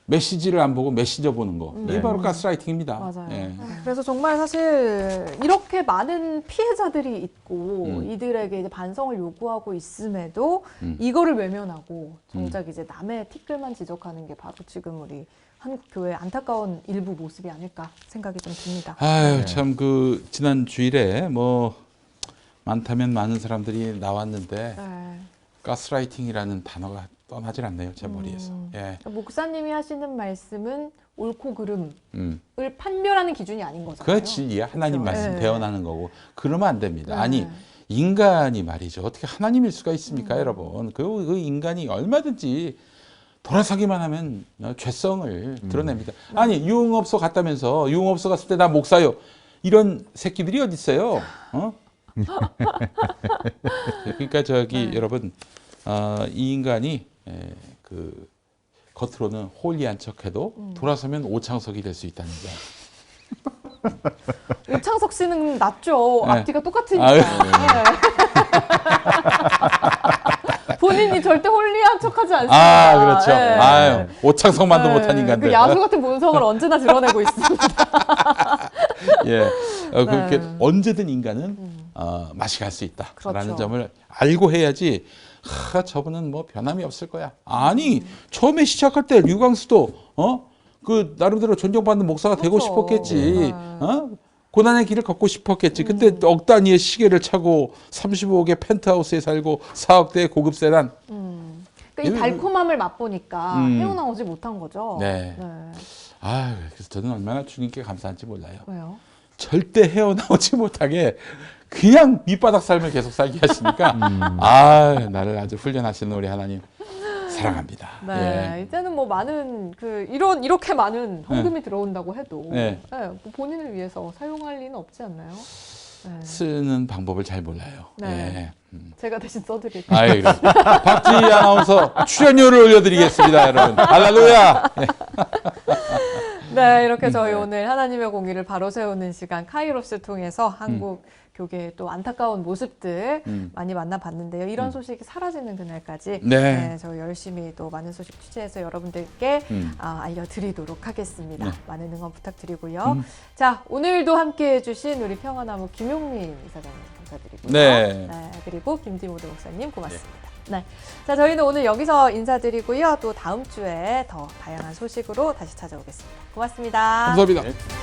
메시지를 안 보고 메신저 보는 거. 이게 네. 바로 가스라이팅입니다. 맞아요. 예. 그래서 정말 사실 이렇게 많은 피해자들이 있고 이들에게 이제 반성을 요구하고 있음에도 이거를 외면하고 정작 이제 남의 티끌만 지적하는 게 바로 지금 우리 한국 교회의 안타까운 일부 모습이 아닐까 생각이 좀 듭니다. 아유, 참 그 지난 주일에 뭐 많다면 많은 사람들이 나왔는데 네. 가스라이팅이라는 단어가 떠나질 않네요, 제 머리에서. 예. 목사님이 하시는 말씀은 옳고 그름을 음. 판별하는 기준이 아닌 거잖아요. 그거 진리야. 하나님 그렇죠. 말씀 네. 배워나는 거고. 그러면 안 됩니다. 네. 아니, 인간이 말이죠. 어떻게 하나님일 수가 있습니까, 여러분? 그 인간이 얼마든지 돌아서기만 하면 죄성을 드러냅니다. 아니, 유흥업소 갔다면서 유흥업소 갔을 때 나 목사요. 이런 새끼들이 어디 있어요? 그러니까 저기 여러분, 이 인간이 그 겉으로는 홀리한 척해도 돌아서면 오창석이 될 수 있다는 점. 오창석 씨는 낫죠. 네. 앞뒤가 똑같으니까. 아유. 네. 본인이 절대 홀리한 척하지 않습니다. 아, 그렇죠. 네. 아유, 오창석만도 네. 못한 인간들. 그 야수 같은 본성을 언제나 드러내고 있습니다. 예, 그렇게 네. 언제든 인간은 맛이 갈 수 있다라는 그렇죠. 점을 알고 해야지. 저분은 뭐 변함이 없을 거야. 아니 처음에 시작할 때 류광수도 그 나름대로 존경받는 목사가 되고 그렇죠. 싶었겠지. 네. 고난의 길을 걷고 싶었겠지. 그때 억 단위의 시계를 차고 35억의 펜트하우스에 살고 4억대의 고급 세단. 그러니까 이 달콤함을 맛보니까 헤어나오지 못한 거죠. 네. 네. 아, 그래서 저는 얼마나 주님께 감사한지 몰라요. 왜요? 절대 헤어나오지 못하게 그냥 밑바닥 삶을 계속 살게 하시니까 아, 나를 아주 훈련하시는 우리 하나님 사랑합니다. 네, 예. 이제는 뭐 많은 이렇게 많은 헌금이 들어온다고 해도 네. 뭐 본인을 위해서 사용할 리는 없지 않나요? 네. 쓰는 방법을 잘 몰라요. 네. 예. 제가 대신 써드릴게요. 아이, 그래. 박지희 아나운서 출연료를 올려드리겠습니다, 여러분. 할렐루야. 예. 네, 이렇게 저희 오늘 하나님의 공의를 바로 세우는 시간 카이로스를 통해서 한국 교계의 또 안타까운 모습들 많이 만나봤는데요. 이런 소식이 사라지는 그날까지 네. 저희 열심히 또 많은 소식 취재해서 여러분들께 알려드리도록 하겠습니다. 네. 많은 응원 부탁드리고요. 자, 오늘도 함께해 주신 우리 평화나무 김용민 이사장님 감사드리고요. 네. 그리고 김디모드 목사님 고맙습니다. 네. 자, 저희는 오늘 여기서 인사드리고요. 또 다음 주에 더 다양한 소식으로 다시 찾아오겠습니다. 고맙습니다. 감사합니다.